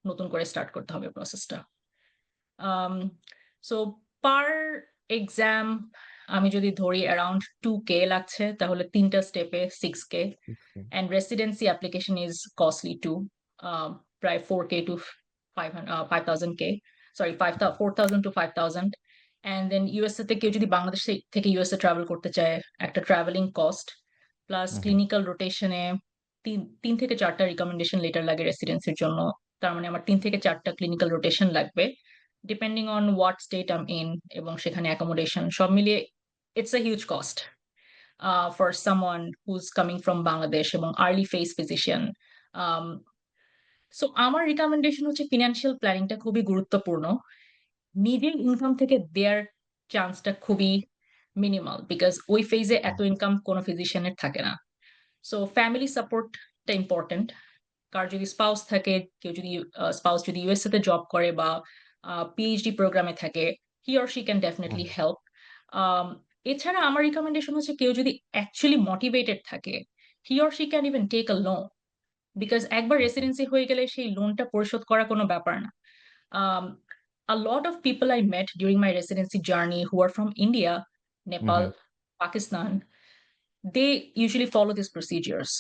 নতুন করে স্টার্ট করতে হবে প্রসেসটা। সো পার এক্সাম আমি যদি ধরি অ্যারাউন্ড 2K লাগছে, তাহলে তিনটা স্টেপে 6K। and residency application is costly too, প্রায় 4K to 5,000K, sorry 4,000 to 5,000। and then USA তে কেউ যদি বাংলাদেশ থেকে ইউএসএ ট্রাভেল করতে চায়, একটা ট্রাভেলিং কস্ট প্লাস ক্লিনিক্যাল রোটেশনে 3 থেকে 4টা রিকমেন্ডেশন লেটার লাগে রেসিডেন্সির জন্য। তার মানে আমার 3 থেকে 4টা ক্লিনিক্যাল রোটেশন লাগবে, depending on what state I'm in, এবং সেখানে অ্যাকোমোডেশন সব মিলিয়ে it's a huge cost for someone who's coming from Bangladesh এবং early phase physician. Um, so আমার রিকমেন্ডেশন হচ্ছে ফিনান্সিয়াল প্ল্যানিংটা খুবই গুরুত্বপূর্ণ। নিজের ইনকাম থেকে দেয়ার চান্সটা খুবই মিনিমাল, বিকজ ওই ফেজে এত ইনকাম কোনো ফিজিশিয়ানের থাকে না। সো ফ্যামিলি সাপোর্টটা ইম্পর্টেন্ট। কার যদি স্পাউস থাকে, কেউ যদি স্পাউস যদি ইউএসএ তে জব করে বা পিএইচডি প্রোগ্রামে থাকে, he or she can definitely help. এছাড়া আমার রিকমেন্ডেশন হচ্ছে কেউ যদি অ্যাকচুয়ালি মোটিভেটেড থাকে, he or she can even take a loan, because একবার রেসিডেন্সি হয়ে গেলে সেই লোনটা পরিশোধ করা কোনো ব্যাপার না। A lot of people I met during my residency journey who are from India, Nepal, Pakistan, they usually follow these procedures.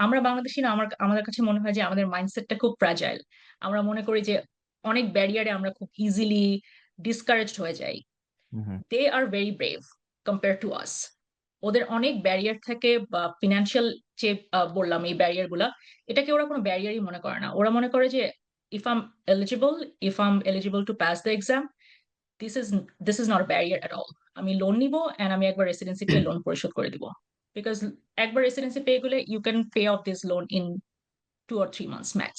আমরা বাংলাদেশিরা, আমাদের কাছে মনে হয় যে আমাদের মাইন্ডসেটটা খুব ফ্র্যাজাইল। আমরা মনে করি যে অনেক ব্যারিয়ারে আমরা খুব ইজিলি ডিসকারেজড হয়ে যাই। They are very brave compare to us. ওদের অনেক ব্যারিয়ার থাকে, বা ফিনান্সিয়াল যে বললাম এই ব্যারিয়ার গুলা, এটাকে ওরা কোনো ব্যারিয়ারই মনে করে না। ওরা মনে করে যে if I'm eligible to pass the exam, this is not a barrier at all. আমি লোন নিব, and আমি একবার রেসিডেন্সি পেয়ে লোন পরিশোধ করে দিব, বিকজ একবার রেসিডেন্সি পেয়ে গেলে you can pay off this loan in 2 or 3 months max.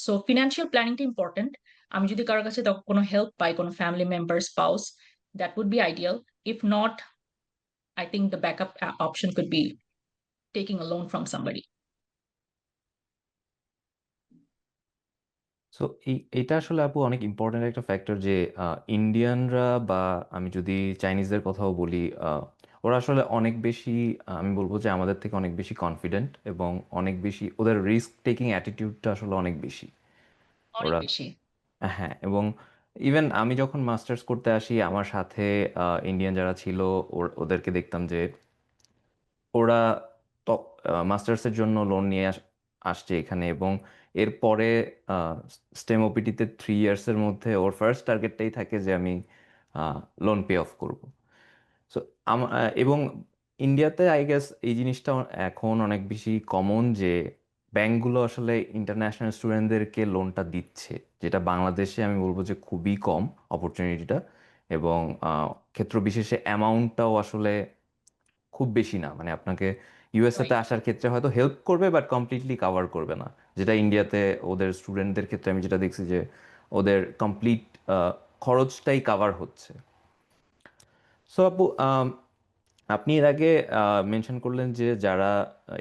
So financial planning টা ইম্পর্টেন্ট। আমি যদি কারোর কাছে কোনো হেল্প পাই, কোনো family member, spouse, that would be ideal. If not, I think the backup option could be taking a loan from somebody. So এটা আসলে আপু অনেক ইম্পর্টেন্ট একটা ফ্যাক্টর যে ইন্ডিয়ানরা বা আমি যদি চাইনিজদের কথাও বলি, ওরা আসলে অনেক বেশি, আমি বলবো যে আমাদের থেকে অনেক বেশি কনফিডেন্ট এবং অনেক বেশি ওদের রিস্ক টেকিং অ্যাটিটিউডটা আসলে অনেক বেশি। অনেক ওরা, বেশি। হ্যাঁ, এবং ইভেন আমি যখন মাস্টার্স করতে আসি আমার সাথে ইন্ডিয়ান যারা ছিল ওদেরকে দেখতাম যে ওরা মাস্টার্সের জন্য লোন নিয়ে আসছে এখানে, এবং এরপরে স্টেম ওপিটিতে 3 ইয়ার্সের মধ্যে ওর ফার্স্ট টার্গেটটাই থাকে যে আমি লোন পে অফ করব। সো এবং ইন্ডিয়াতে আই গেস এই জিনিসটা এখন অনেক বেশি কমন যে ব্যাংকগুলো আসলে ইন্টারন্যাশনাল স্টুডেন্টদেরকে লোনটা দিচ্ছে, যেটা বাংলাদেশে আমি বলবো যে খুবই কম অপরচুনিটিটা, এবং ক্ষেত্র বিশেষে অ্যামাউন্টটাও আসলে খুব বেশি না। মানে আপনাকে ইউএসএ তে রাইট। আসার ক্ষেত্রে হয়তো হেল্প করবে বাট কমপ্লিটলি কাভার করবে না, যেটা ইন্ডিয়াতে ওদের স্টুডেন্টদের ক্ষেত্রে আমি যেটা দেখছি যে ওদের কমপ্লিট খরচটাই কাভার হচ্ছে। সো আপু, আপনি এর আগে মেনশন করলেন যে যারা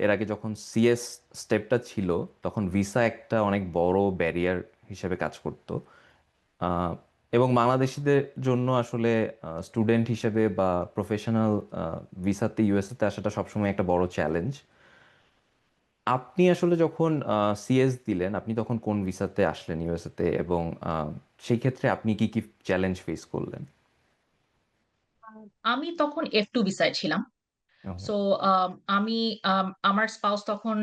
এর আগে যখন সিএস স্টেপটা ছিল তখন ভিসা একটা অনেক বড় ব্যারিয়ার হিসেবে কাজ করতো, আহ, এবং বাংলাদেশিদের জন্য আসলে স্টুডেন্ট হিসেবে বা প্রফেশনাল ভিসাতে ইউএসএ তে আসাটা সবসময় একটা বড় চ্যালেঞ্জ। আপনি আসলে যখন সিএস দিলেন আপনি তখন কোন ভিসাতে আসলেন ইউএসএ তে, এবং সেই ক্ষেত্রে আপনি কি কি চ্যালেঞ্জ ফেস করলেন? আমি তখন F2 ভিসায় ছিলাম। ও, সো আমি আমার স্পাউস তখন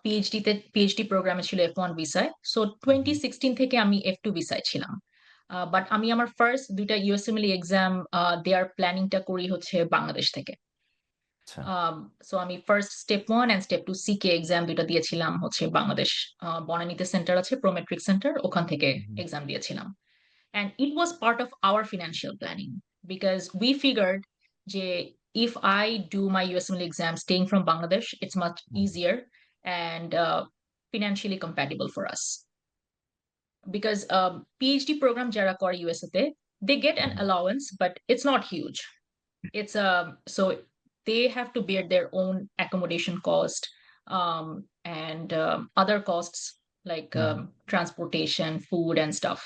পিএইচডি প্রোগ্রামে ছিল F1 ভিসায়। সো হুম, 2016 থেকে আমি F2 ভিসায় ছিলাম। বাট আমি আমার ফার্স্ট দুইটা ইউএসএমএল এক্সাম দেওয়ার প্ল্যানিংটা করি হচ্ছে বাংলাদেশ থেকে। আচ্ছা। সো আমি first step 1 and step 2 CK exam দুইটা দিয়েছিলাম হচ্ছে বাংলাদেশ, বনানীতে সেন্টার আছে প্রোমেট্রিক সেন্টার, ওখান থেকে হুম, এক্সাম দিয়েছিলাম। And it was part of our financial planning because we figured যে if I do my USMLE exam staying from Bangladesh, it's much hmm, easier and financially compatible for us. Because PhD program যারা করে USA তে, they get an hmm, allowance, but it's not huge. It's so they have to bear their own accommodation cost, and other costs like hmm, transportation, food, and stuff.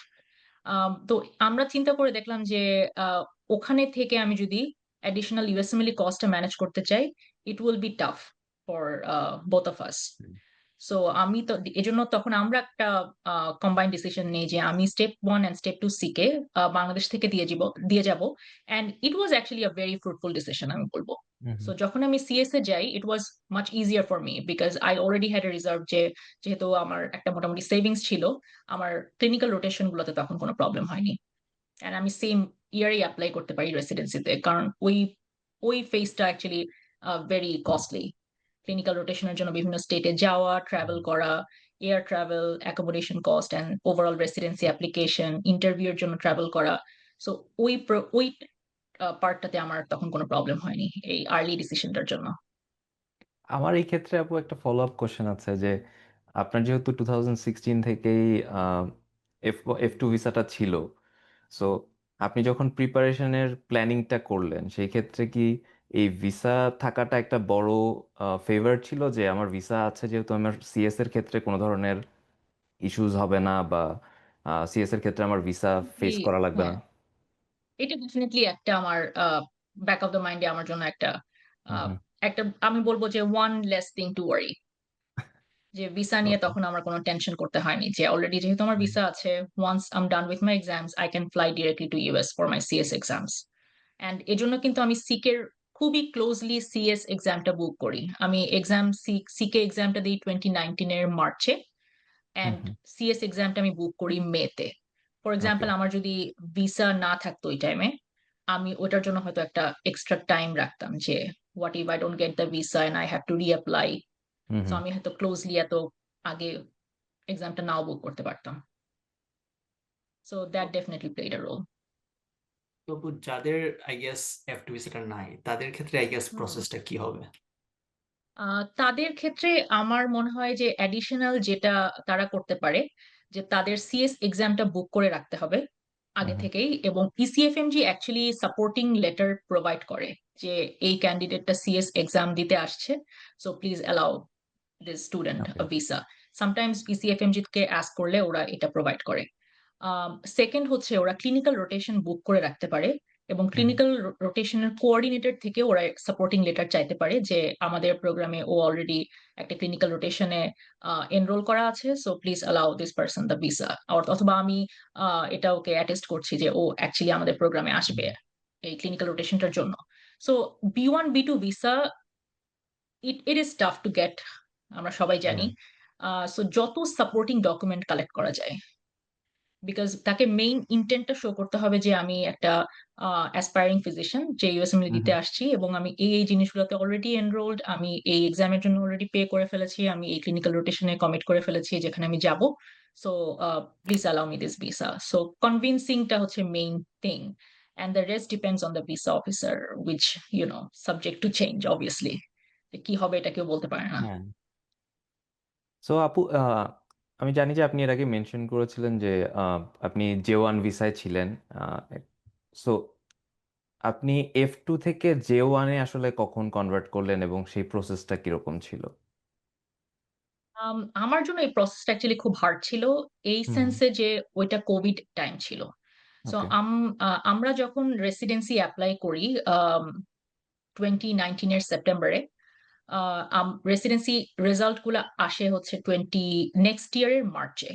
তো আমরা চিন্তা করে দেখলাম যে আহ, ওখানে থেকে আমি যদি অ্যাডিশনাল ইউএসএমএল কস্টটা ম্যানেজ করতে চাই, it will be tough for both of us. Hmm, so আমি তো এজন্য তখন আমরা একটা কম্বাইন্ড ডিসিশন নিই যে আমি step 1 and step 2 CK Bangladesh থেকে দিয়ে যাব। And it was actually a very fruitful decision আমি বলবো। হুম, সো যখন আমি সিএস এ যাই, it was much easier for me because I already had a reserve, যে যেহেতু আমার একটা মোটামুটি সেভিংস ছিল, আমার ক্লিনিক্যাল রোটেশন গুলোতে তখন কোনো প্রবলেম হয়নি। এন্ড আমি সেম ইয়ারই অ্যাপ্লাই করতে পারি রেসিডেন্সিতে, কারণ ওই ওই ফেজটা অ্যাকচুয়ালি ভেরি কস্টলি। ক্লিনিক্যাল রোটেশনের জন্য বিভিন্ন স্টেটে যাওয়া, ট্রাভেল করা, air travel, accommodation cost and overall residency application, ইন্টারভিউর জন্য ট্রাভেল করা। সো ওই পার্টটাতে আমার তখন কোনো প্রবলেম হয়নি এই আর্লি ডিসিশনটার জন্য। আমার এই ক্ষেত্রে আপু একটা ফলো আপ কোশ্চেন আছে যে আপনার যেহেতু 2016 থেকেই এফ এফ টু ভিসাটা ছিল, সো আপনি যখন প্রিপারেশনের প্ল্যানিংটা করলেন সেই ক্ষেত্রে কি এই ভিসা থাকাটা একটা বড় ফেভার ছিল যে আমার ভিসা আছে যেহেতু আমার সিএস এর ক্ষেত্রে কোনো ধরনের ইস্যুজ হবে না, বা সিএস এর ক্ষেত্রে আমার ভিসা ফেস করা লাগবে হ্যাঁ, না? এটা ডেফিনেটলি একটা আমার ব্যাক অফ দ্য মাইন্ডে আমার জন্য একটা হুম, আহ, হুম, একটা আমি বলবো যে one less thing to worry, যে ভিসা নিয়ে ওকে, তখন আমার কোনো টেনশন করতে হয়নি, যে অলরেডি যেহেতু আমার ভিসা আছে, once I am done with my exams I can fly directly to US for my CS exams. And এজন্য কিন্তু আমি সিকের খুবই ক্লোজলি সিএস এক্সামটা বুক করি। আমি সিকে এক্সামটা দিই 2019 এর মার্চে, হুম, এন্ড হুম, সিএস এক্সামটা আমি বুক করি মেতে। ফর ওকে, এক্সাম্পল, আমার যদি ভিসা না থাকতো ওই টাইমে, আমি ওটার জন্য হয়তো একটা এক্সট্রা টাইম রাখতাম যে what if I don't get the visa and I have to reapply. Hmm, so hmm. আমি হয়তো ক্লোজলি এত আগে এক্সামটা নাও বুক করতে পারতাম। So that definitely played a role. তবু যাদের আই গেস F2 ভিসাটা নাই তাদের ক্ষেত্রে আই গেস হুম। প্রসেসটা কি হবে? তাদের ক্ষেত্রে আমার মনে হয় যে অ্যাডিশনাল যেটা তারা করতে পারে, যে তাদের সিএস এক্সামটা বুক করে রাখতে হবে হুম, আগে হুম, থেকেই, এবং ECFMG actually supporting letter provide করে যে এই ক্যান্ডিডেটটা সিএস এক্সাম দিতে আসছে, so please allow this student okay. Uh visa. Sometimes ECFMG কে আস্ক করলে ওরা এটা প্রোভাইড করে। সেকেন্ড হচ্ছে ওরা ক্লিনিক্যাল রোটেশন বুক করে রাখতে পারে এবং হুম, ক্লিনিক্যাল রোটেশনের কোঅর্ডিনেটর থেকে ওরা সাপোর্টিং লেটার চাইতে পারে যে আমাদের প্রোগ্রামে ও অলরেডি একটা ক্লিনিক্যাল রোটেশনে এনরোল করা আছে, so please allow this person the visa. অথবা আমি এটা ওকে অ্যাটেস্ট করছি যে ও অ্যাকচুয়ালি আমাদের প্রোগ্রামে আসবে হুম, এই ক্লিনিক্যাল রোটেশনটার জন্য। So B one B2 visa it is tough to get, আমরা সবাই জানি। হুম, সো যত সাপোর্টিং ডকুমেন্ট কালেক্ট করা যায়, বিকজ তাকে মেইন ইনটেন্টটা শো করতে হবে যে আমি একটা অ্যাসপায়ারিং ফিজিশিয়ান যে ইউএসএমএল হুম, দিতে আসছি এবং আমি এই জিনিসগুলোতে অলরেডি এনরোলড, আমি এই এক্সামের জন্য অলরেডি পে করে ফেলেছি, আমি এই ক্লিনিক্যাল রোটেশনে কমিট করে ফেলেছি যেখানে আমি যাব। So please allow me this visa. So কনভিনসিংটা হচ্ছে main thing, and the rest depends on the visa officer, which subject to change obviously. কি হবে এটা কেউ বলতে পারে না। হ্যাঁ। সো আপু, আমি জানি যে আপনি এর আগে মেনশন করেছিলেন যে আহ, আপনি জে1 ভিসায় ছিলেন। সো আপনি F2 থেকে জে1-এ আসলে কখন কনভার্ট করলেন এবং সেই প্রসেসটা কিরকম ছিল? আমার জন্য এই প্রসেসটা অ্যাকচুয়ালি খুব হার্ড ছিল, এই হুম, সেন্সে যে ওইটা কোভিড টাইম ছিল। So okay. আমরা যখন রেসিডেন্সি এপ্লাই করি 2019 এর সেপ্টেম্বরে, রেসিডেন্সি রেজাল্ট গুলা আসে হচ্ছে নেক্সট ইয়ারের মার্চে।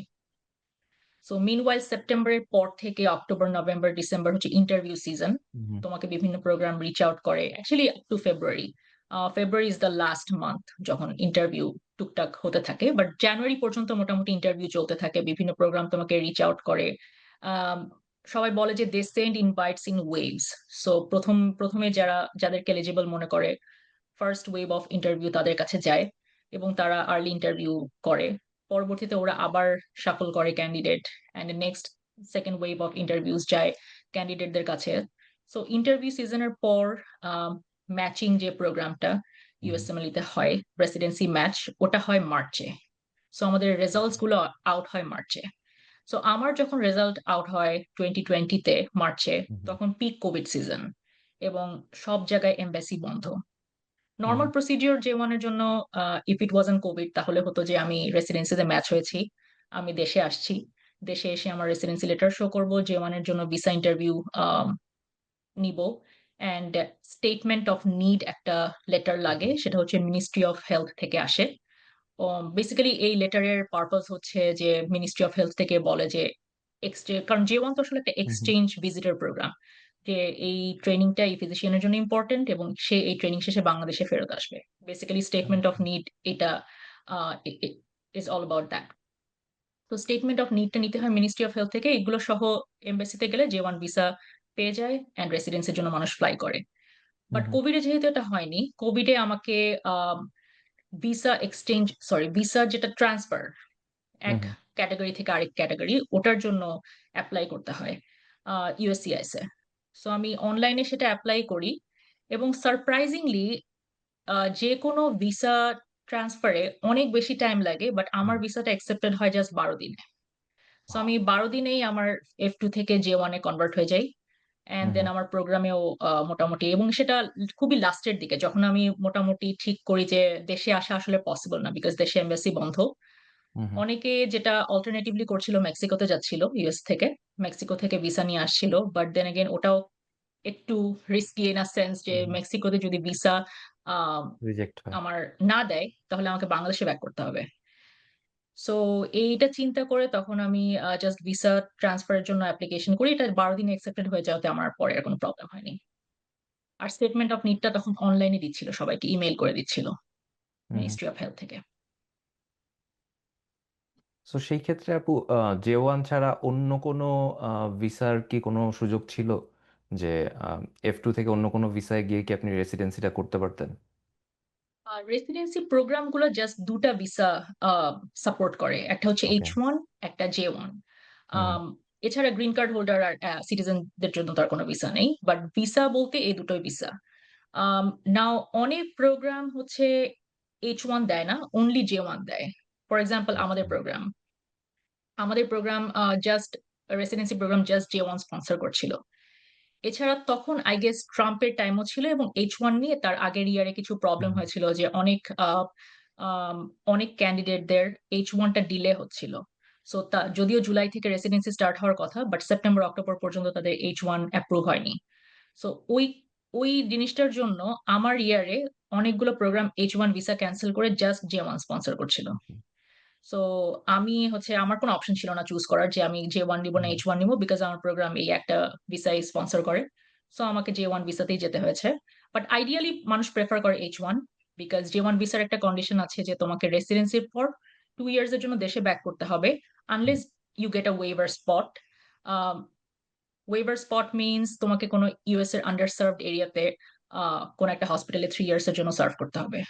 সো মিনওয়াইল সেপ্টেম্বরের পর থেকে অক্টোবর, নভেম্বর, ডিসেম্বর হচ্ছে ইন্টারভিউ সিজন। হুম, তোমাকে বিভিন্ন প্রোগ্রাম রিচ আউট করে actually up to February. February is the last month যখন ইন্টারভিউ টুকটাক হতে থাকে, বাট জানুয়ারি পর্যন্ত মোটামুটি ইন্টারভিউ চলতে থাকে, বিভিন্ন প্রোগ্রাম তোমাকে রিচ আউট করে। আম, সবাই বলে যে they send invites in waves. So প্রথমে যাদেরকে এলিজিবল মনে করে ফার্স্ট ওয়েভ অফ ইন্টারভিউ তাদের কাছে যায় এবং তারা আর্লি ইন্টারভিউ করে। পরবর্তীতে ওরা আবার শাফল করে candidate, and next second wave of interviews যায় ক্যান্ডিডেটদের কাছে। সো ইন্টারভিউ সিজনের পর ম্যাচিং যে প্রোগ্রামটা হুম, ইউএসএমএল তে হয়, প্রেসিডেন্সি ম্যাচ, ওটা হয় মার্চে। সো আমাদের রেজাল্টস গুলো আউট হয় মার্চে। সো আমার যখন রেজাল্ট আউট হয় 2020-তে মার্চে, হুম, তখন পিক কোভিড সিজন এবং সব জায়গায় এমবাসি বন্ধ। হুম, নরমাল প্রসিডিওর জে1 এর জন্য ইফ ইট ওয়াজন্ট কোভিড তাহলে হতো যে আমি রেসিডেন্সিতে ম্যাচ হয়েছি, আমি দেশে আসছি, দেশে এসে আমার রেসিডেন্সি লেটার শো করব, জে1 এর জন্য ভিসা ইন্টারভিউ নিব, অ্যান্ড স্টেটমেন্ট অফ নিড একটা লেটার লাগে, সেটা হচ্ছে মিনিস্ট্রি অফ হেলথ থেকে আসে। বেসিক্যালি এই লেটারের পারপাস হচ্ছে যে মিনিস্ট্রি অফ হেলথ থেকে বলে যে কারণ জে1 তো আসলে একটা হুম, এক্সচেঞ্জ ভিজিটর প্রোগ্রাম, যে এই ট্রেনিংটা এই ফিজিশিয়ানের জন্য ইম্পর্টেন্ট এবং সে এই ট্রেনিং শেষে বাংলাদেশে ফেরত আসবে। বেসিক্যালি স্টেটমেন্ট অফ নিড এটা ইজ অল অ্যাবাউট দ্যাট। তো স্টেটমেন্ট অফ নিডটা নিতে হয় মিনিস্ট্রি অফ হেলথ থেকে, এগুলো সহ এমবাসিতে গেলে জে1 ভিসা পেয়ে যায় অ্যান্ড রেসিডেন্সির জন্য মানুষ ফ্লাই করে। বাট হুম, কোভিডে যেহেতু এটা হয়নি, কোভিডে আমাকে ভিসা যেটা ট্রান্সফার হুম, এক ক্যাটাগরি থেকে আরেক ক্যাটাগরি, ওটার জন্য অ্যাপ্লাই করতে হয় ইউএসসিআইএস এ। সো আমি অনলাইনে সেটা অ্যাপ্লাই করি এবং সারপ্রাইজিংলি যে কোনো ভিসা ট্রান্সফারে অনেক বেশি টাইম লাগে, বাট আমার হুম, ভিসাটা অ্যাকসেপ্টেড হয় জাস্ট 12 দিনে। সো আমি 12 দিনেই আমার F2 থেকে জে1 এ কনভার্ট হয়ে যাই, অ্যান্ড হুম, দেন আমার প্রোগ্রামেও মোটামুটি, এবং সেটা খুবই লাস্টের দিকে যখন আমি মোটামুটি ঠিক করি যে দেশে আসা আসলে পসিবল না, বিকজ দেশে এমবাসি বন্ধ। হুম, অনেকে যেটা অল্টারনেটিভলি করছিল মেক্সিকোতে যাচ্ছিল ইউএস থেকে, মেক্সিকো থেকে ভিসা নিয়ে আসছিল, বাট দেন এগেইন ওটাও একটু রিস্কি ইন আ সেন্স যে হুম, মেক্সিকোতে যদি ভিসা রিজেক্ট হয়। আমার না দেয় তাহলে আমাকে বাংলাদেশে ব্যাক করতে হবে। সো এইটা চিন্তা করে তখন আমি জাস্ট ভিসা ট্রান্সফারের জন্য অ্যাপ্লিকেশন করি, এটা 12 দিনে অ্যাকসেপ্টেড হয়ে যাওয়াতে আমার পরে আর কোনো প্রবলেম হয়নি। আর স্টেটমেন্ট অফ নিডটা তখন অনলাইনে দিচ্ছিল, সবাইকে ইমেইল করে দিচ্ছিল হুম, হুম। মিনিস্ট্রি অফ হেলথ থেকে। সো সেই ক্ষেত্রে আপু, জে1 ছাড়া অন্য কোনো ভিসার কি কোনো সুযোগ ছিল যে F2 থেকে অন্য কোনো ভিসায় গিয়ে কি আপনি রেসিডেন্সিটা করতে পারতেন? আর রেসিডেন্সি প্রোগ্রাম গুলো জাস্ট দুটা ভিসা সাপোর্ট করে, একটা হচ্ছে ওকে। H1, একটা জে1। হুম, এছাড়া গ্রিন কার্ড হোল্ডার আর সিটিজেনদের জন্য তার কোনো ভিসা নেই, বাট ভিসা বলতে এই দুটোই ভিসা। নাও অনেক প্রোগ্রাম হচ্ছে H1 দেয় না, অনলি জে1 দেয়। ফর এক্সাম্পল আচ্ছা। আমাদের program just residency program just J one sponsor করছিল। এছাড়া তখন আই গেস ট্রাম্পের টাইমও ছিল এবং H1 নিয়ে তার আগের ইয়ারে কিছু প্রবলেম হুম, হয়েছিল যে অনেক ক্যান্ডিডেটদের H1 টা ডিলে হচ্ছিল। সো যদিও জুলাই থেকে রেসিডেন্সি স্টার্ট হওয়ার কথা, বাট সেপ্টেম্বর অক্টোবর পর্যন্ত তাদের H1 অ্যাপ্রুভ হয়নি। সো ওই ওই জিনিসটার জন্য আমার ইয়ারে অনেকগুলো প্রোগ্রাম H1 ভিসা ক্যান্সেল করে জাস্ট J1 স্পন্সর করছিল। জি, সো আমি হচ্ছে আমার কোনো অপশন ছিল না চুজ করার যে আমি J1 নিব না হুম, H1 নিব, বিকজ আমার প্রোগ্রাম এই একটা ভিসাই স্পন্সর করে। সো আমাকে J1 ভিসাতেই যেতে হয়েছে। বাট আইডিয়ালি মানুষ প্রেফার করে H1, বিকজ J1 ভিসার একটা কন্ডিশন আছে যে তোমাকে রেসিডেন্সির পর 2 ইয়ার্স এর জন্য দেশে ব্যাক করতে হবে, hmm, unless you get a waiver spot. Waiver spot means তোমাকে কোনো ইউএস এর আন্ডার সার্ভড এরিয়াতে কোন একটা হসপিটালে 3 ইয়ার্স এর জন্য সার্ভ করতে হবে।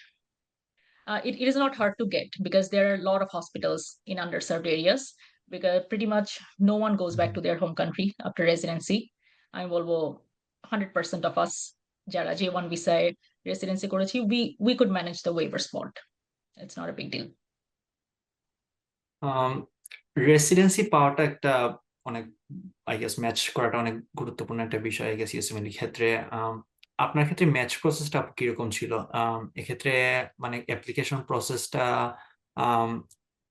It is not hard to get because there are a lot of hospitals in underserved areas, because pretty much no one goes back hmm. to their home country after residency. আমি বলবো 100% of us যারা J1 ভিসায় residency করেছি, we could manage the waiver spot. It's not a big deal. Residency পাওয়াটা একটা অনেক I guess match করাটা অনেক গুরুত্বপূর্ণ একটা বিষয় আই গেস ইউএসএমএল ক্ষেত্রে। আপনার ক্ষেত্রে ম্যাচ প্রসেসটা কিরকম ছিল? এক্ষেত্রে মানে অ্যাপ্লিকেশন প্রসেসটা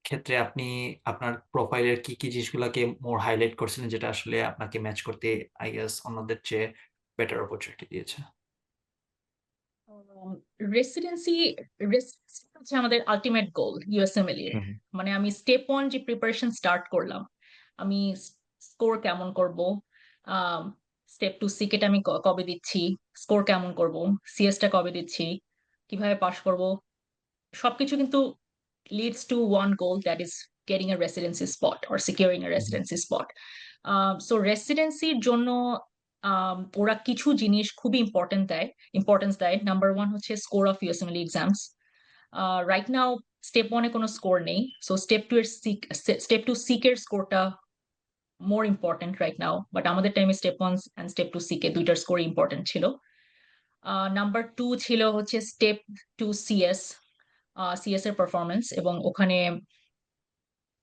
ক্ষেত্রে আপনি আপনার প্রোফাইলের কি কি জিনিসগুলোকে মোর হাইলাইট করছিলেন যেটা আসলে আপনাকে ম্যাচ করতে আই গেস অন্যদের চেয়ে বেটার অপরচুনিটি দিয়েছে? রেসিডেন্সি হচ্ছে আমাদের আলটিমেট গোল ইউএসএমএল এর। হুম, মানে আমি স্টেপ 1 যে প্রিপারেশন স্টার্ট করলাম, আমি স্কোর কেমন করব, স্টেপ 2 সিকেট আমি কবে দিচ্ছি, স্কোর কেমন করব, সিএস টা কবে দিচ্ছি, কিভাবে পাস করব, সবকিছু কিন্তু leads to one goal, that is getting a residency spot or securing a hmm, residency spot. So রেসিডেন্সির জন্য ওরা কিছু জিনিস খুবই ইম্পর্টেন্স দেয়। নাম্বার 1 হচ্ছে score of USMLE exams. Right now step 1 এ কোনো স্কোর নেই। সো স্টেপ 2 সিক এর স্কোরটা more important right now. But আমাদের টাইমে স্টেপ 1 এন্ড স্টেপ 2 সিকে দুইটার স্কোর ইম্পর্টেন্ট ছিল। নাম্বার 2 ছিল হচ্ছে স্টেপ 2 সিএস, সিএস এর পারফরম্যান্স, এবং ওখানে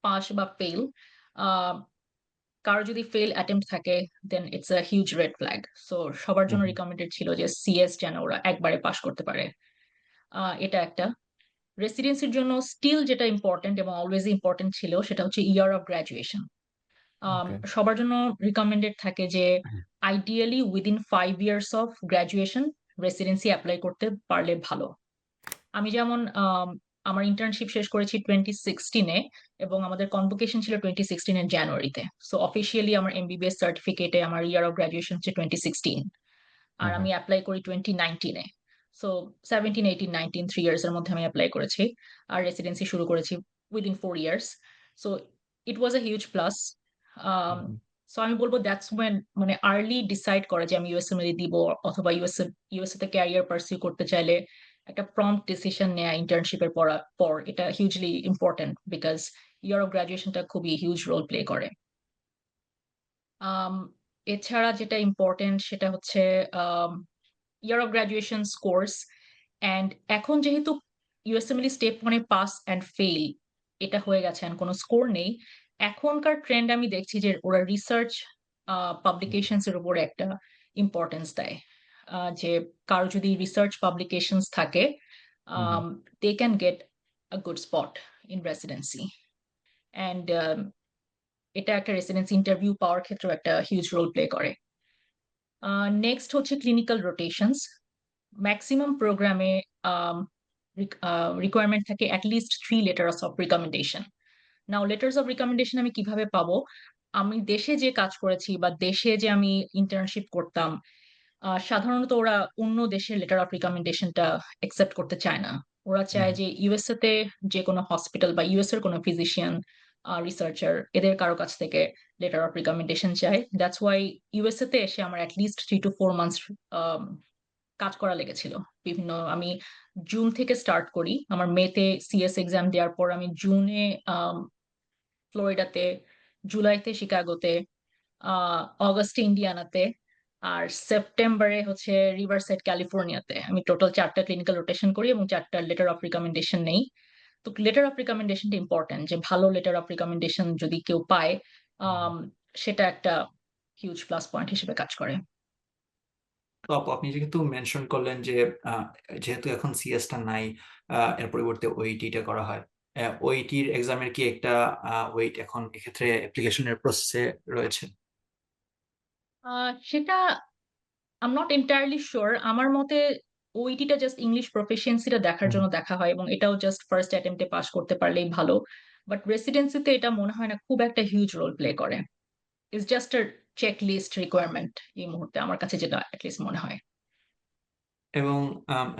পাস বা ফেল, কারো যদি ফেল অ্যাটেম্প্ট থাকে then it's a huge red flag. So সবার জন্য হুম, রিকমেন্ডেড ছিল যে সিএস যেন ওরা একবারে পাস করতে পারে। এটা একটা। রেসিডেন্সির জন্য স্টিল যেটা ইম্পর্টেন্ট এবং অলওয়েজ ইম্পর্টেন্ট ছিল সেটা হচ্ছে ইয়ার অফ গ্রাজুয়েশন। ওকে, সবার জন্য রিকমেন্ডেড থাকে যে ideally within 5 years of graduation residency apply করতে পারলে ভালো। আমি যেমন আমার ইন্টার্নশিপ শেষ করেছি 2016-এ এবং আমাদের কনভোকেশন ছিল 2016-এর জানুয়ারিতে। সো অফিসিয়ালি আমার এমবিবিএস সার্টিফিকেটে আমার ইয়ার অফ গ্রাজুয়েশন হচ্ছে 2016, আর হুম, হুম, আমি অ্যাপ্লাই করি 2019-এ। সো 17, 18, 19 3 ইয়ার্স এর মধ্যে আমি অ্যাপ্লাই করেছি আর রেসিডেন্সি শুরু করেছি within 4 years. So it was a huge plus. Hmm, so আমি বলবো দ্যাটস ওয়েন মানে আর্লি ডিসাইড করা যে আমি ইউএসএমএল দিব অথবা ইউএসএ তে ক্যারিয়ার পার্সিউ করতে চাইলে একটা প্রম্পট ডিসিশন নেয়া ইন্টার্নশিপের পর এটা hugely important, because year of গ্রাজুয়েশনটা খুবই হিউজ রোল প্লে করে। আম এছাড়া যেটা ইম্পর্টেন্ট সেটা হচ্ছে um year of graduation scores. And এখন যেহেতু ইউএসএমএল স্টেপ 1 এ পাস অ্যান্ড ফেইল এটা হয়ে গেছে, and কোনো স্কোর নেই। এখনকার ট্রেন্ড আমি দেখছি যে ওরা রিসার্চ পাবলিকেশনস এর উপরে একটা ইম্পর্টেন্স দেয়। যে কারো যদি রিসার্চ পাবলিকেশনস থাকে, hmm, they can get a good spot in residency. And এটা একটা রেসিডেন্সি ইন্টারভিউ পাওয়ার ক্ষেত্রেও একটা হিউজ রোল প্লে করে। নেক্সট হচ্ছে ক্লিনিক্যাল রোটেশনস। ম্যাক্সিমাম প্রোগ্রামে রিকোয়ারমেন্ট থাকে at least 3 letters of recommendation. Now letters of recommendation আমি কিভাবে পাবো? আমি দেশে যে কাজ করেছি বা দেশে যে আমি ইন্টার্নশিপ করতাম, সাধারণত ওরা অন্য দেশের লেটার অফ রিকমেন্ডেশনটা একসেপ্ট করতে চায় না। ওরা চায় হুম, যে ইউএসএ তে যে কোনো হসপিটাল বা ইউএস এর কোনো ফিজিশিয়ান, রিসার্চার এদের কারো কাছ থেকে লেটার অফ রিকমেন্ডেশন চায়। দ্যাটস ওয়াই ইউএসএ তে এসে আমার এটলিস্ট 3 to 4 months কাজ করা লেগেছিল। আমি জুন থেকে স্টার্ট করি। আমার মেতে সিএস এক্সাম দেওয়ার পর আমি জুনে আম ফ্লোরিডাতে, জুলাইতে শিকাগোতে, আ অগাস্টে ইন্ডিয়ানাতে, আর সেপ্টেম্বরে হচ্ছে রিভারসাইড ক্যালিফোর্নিয়াতে। আমি টোটাল ৪ টা ক্লিনিক্যাল রোটেশন করি এবং ৪ টা লেটার অফ রিকমেন্ডেশন নেই। তো লেটার অফ রিকমেন্ডেশনটা ইম্পোর্টেন্ট, যে ভালো লেটার অফ রিকমেন্ডেশন যদি কেউ পায়, হুম। আম সেটা একটা হিউজ প্লাস পয়েন্ট হিসেবে কাজ করে। তো আপু আপনি যেহেতু মেনশন করলেন যে যেহেতু এখন সিএসটা নাই, এর পরিবর্তে ওইটিটা করা হয়, ওইটির এক্সামের কি একটা ওয়েট এখন এক্ষেত্রে অ্যাপ্লিকেশনের প্রসেসে রয়েছে? সেটা I am not entirely sure. আমার মতে ওইটিটা জাস্ট ইংলিশ প্রফিসিয়েন্সিটা দেখার হুম জন্য দেখা হয় এবং এটাও জাস্ট ফার্স্ট অ্যাটেম্পটে পাস করতে পারলেই ভালো। বাট রেসিডেন্সিতে এটা মনে হয় না খুব একটা হিউজ রোল প্লে করে। It's just a check list requirement এই মুহূর্তে আমার কাছে যেটা এটলিস্ট মনে হয়। এবং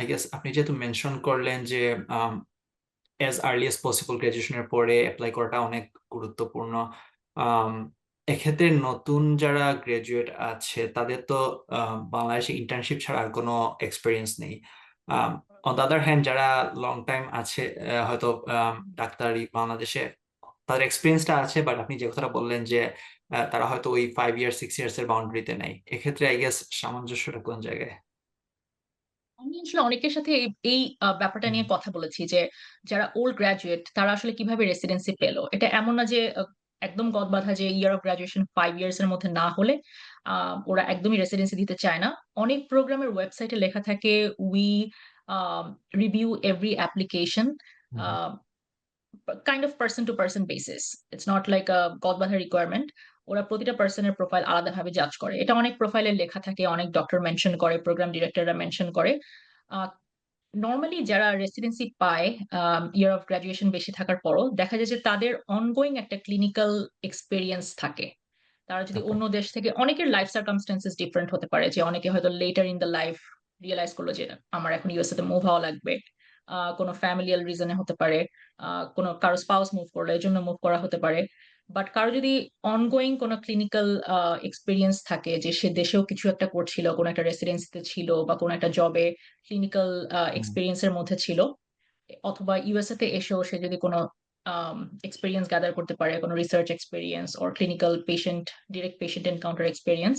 আই গেস আপনি যেহেতু মেনশন করলেন যে অ্যাজ আর্লি অ্যাজ পসিবল গ্রাজুয়েশনের পরে অ্যাপ্লাই করাটা অনেক গুরুত্বপূর্ণ। আম, এক্ষেত্রে নতুন যারা গ্রাজুয়েট আছে তাদের তো বাংলাদেশে ইন্টার্নশিপ ছাড়া আর কোনো এক্সপিরিয়েন্স নেই। অন দ্য আদার হ্যান্ড যারা লং টাইম আছে, হয়তো ডাক্তারি বাংলাদেশে তাদের এক্সপিরিয়েন্সটা আছে, বাট আপনি যে কথাটা বললেন যে তারা হয়তো ওই 5 ইয়ার 6 ইয়ার্স এর বাউন্ডারিতে নেই, এক্ষেত্রে আই গেস সামঞ্জস্যটা কোন জায়গায়? আমি আসলে অনেকের সাথে এই ব্যাপারটা হুম নিয়ে কথা বলেছি যে যারা ওল্ড গ্রাজুয়েট তারা আসলে কিভাবে রেসিডেন্সি পেলো। এটা এমন না যে একদম গদবাঁধা যে ইয়ার অফ গ্রাজুয়েশন 5 ইয়ার্স এর মধ্যে না হলে ওরা একদমই রেসিডেন্সি দিতে চায় না। অনেক প্রোগ্রামের ওয়েবসাইটে লেখা থাকে we review every application hmm kind of person to person basis. It's not like a গদবাঁধা রিকোয়ারমেন্ট। ওরা প্রতিটা পার্সনের প্রোফাইল আলাদাভাবে জাজ করে। এটা অনেক প্রোফাইলে লেখা থাকে, অনেক ডক্টর মেনশন করে, প্রোগ্রাম ডিরেক্টররা মেনশন করে। নর্মালি যারা রেসিডেন্সি পায় ইয়ার অফ গ্রাজুয়েশন বেশি থাকার পরও দেখা যায় যে তাদের অনগোয়িং একটা ক্লিনিক্যাল এক্সপেরিয়েন্স থাকে। তারা যদি ওকে অন্য দেশ থেকে, অনেকের লাইফ সার্কামস্টেন্সেস ডিফারেন্ট হতে পারে, যে অনেকে হয়তো later in the life realize করলো যে আমার এখন ইউএসএ তে মুভ হওয়া লাগবে। কোনো ফ্যামিলিয়াল রিজনে হতে পারে, কোনো কারো স্পাউস মুভ করলো এই জন্য মুভ করা হতে পারে। বাট কারো যদি অনগোয়িং কোনো ক্লিনিক্যাল এক্সপিরিয়েন্স থাকে, যে সে দেশেও কিছু একটা করছিল, কোনো একটা রেসিডেন্সিতে ছিল বা কোনো একটা জবে ক্লিনিক্যাল হুম এক্সপিরিয়েন্স এর মধ্যে ছিল, অথবা ইউএসএ তে এসেও সে যদি কোনো এক্সপিরিয়েন্স গ্যাদার করতে পারে, কোনো research experience or clinical patient, direct patient encounter experience,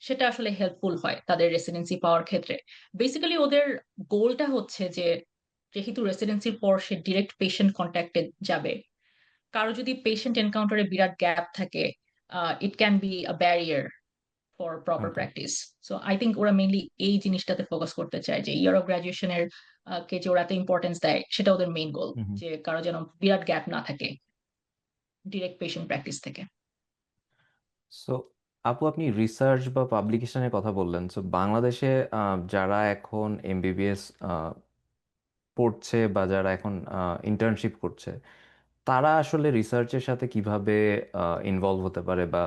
সেটা আসলে হেল্পফুল হয় তাদের রেসিডেন্সি পাওয়ার ক্ষেত্রে। বেসিক্যালি ওদের গোলটা হচ্ছে যে যেহেতু রেসিডেন্সির পর সে ডিরেক্ট পেশেন্ট কন্ট্যাক্টে যাবে, কারো যদি পেশেন্ট এনকাউন্টারে বিরাট গ্যাপ থাকে, it can be a barrier for proper okay practice. So I think ওরা মেইনলি এই জিনিসটাতে ফোকাস করতে চায় যে ইয়ার অফ গ্রাজুয়েশনের কে যে ওরা এত ইম্পর্টেন্স দেয়, সেটা ওদের মেইন গোল, হুম হুম যে কারো যেন বিরাট গ্যাপ না থাকে ডিরেক্ট পেশেন্ট প্র্যাকটিস থেকে। সো আপু আপনি রিসার্চ বা পাবলিকেশনের কথা বললেন, সো বাংলাদেশে যারা এখন এমবিবিএস পড়ছে বা যারা এখন ইন্টার্নশিপ করছে, তারা আসলে রিসার্চের সাথে কিভাবে ইনভলভ হতে পারে, বা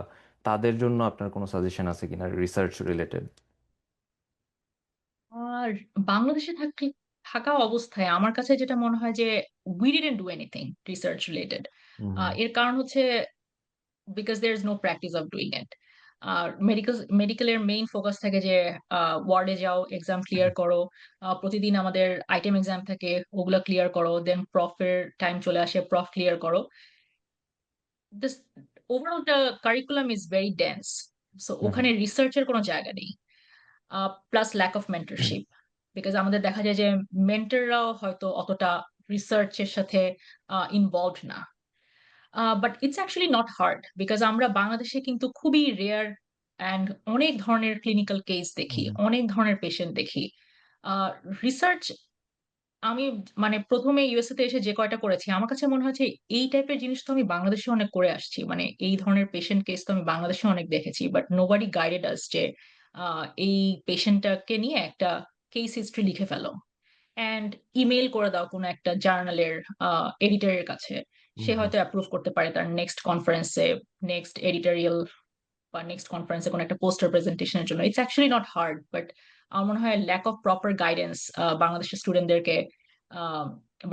তাদের জন্য আপনার কোনো সাজেশন আছে কিনা রিসার্চ রিলেটেড? আর বাংলাদেশে থাকা অবস্থায় আমার কাছে যেটা মনে হয় যে we didn't do anything research related. Hmm এর কারণ হচ্ছে because there is no practice of doing it. আর মেডিকেলের মেইন ফোকাস থাকে যে ওয়ার্ডে যাও, এক্সাম ক্লিয়ার করো, প্রতিদিন আমাদের আইটেম এক্সাম থাকে, ওগুলো ক্লিয়ার করো, দেন প্রফের টাইম চলে আসে, প্রফ ক্লিয়ার করো। This overall the curriculum is very dense. So hmm ওখানে রিসার্চের কোনো জায়গা নেই। Plus lack of mentorship, because আমাদের দেখা যায় যে মেন্টররাও হয়তো অতটা রিসার্চের সাথে ইনভলভ না। But it's actually not hard, because আমরা বাংলাদেশে কিন্তু খুবই রেয়ার অ্যান্ড অনেক ধরনের ক্লিনিক্যাল কেস দেখি, হুম অনেক ধরনের পেশেন্ট দেখি। রিসার্চ আমি মানে প্রথমে ইউএসএ তে এসে যে কয়টা করেছি, আমার কাছে মনে হচ্ছে এই টাইপের জিনিস তো আমি বাংলাদেশে অনেক করে আসছি। মানে এই ধরনের পেশেন্ট কেস তো আমি বাংলাদেশে অনেক দেখেছি, বাট নোবডি গাইডেড আস যে এই পেশেন্টটাকে নিয়ে একটা কেস হিস্ট্রি লিখে ফেলো অ্যান্ড ইমেইল করে দাও কোনো একটা জার্নালের এডিটরের কাছে। হুম সে হুম হয়তো অ্যাপ্রুভ করতে পারে তার নেক্সট কনফারেন্সে, নেক্সট এডিটোরিয়াল বা নেক্সট কনফারেন্সে কোনো একটা পোস্টার প্রেজেন্টেশনের জন্য। It's actually not hard, but আমার মনে হয় ল্যাক অফ প্রপার গাইডেন্স বাংলাদেশের স্টুডেন্টদেরকে,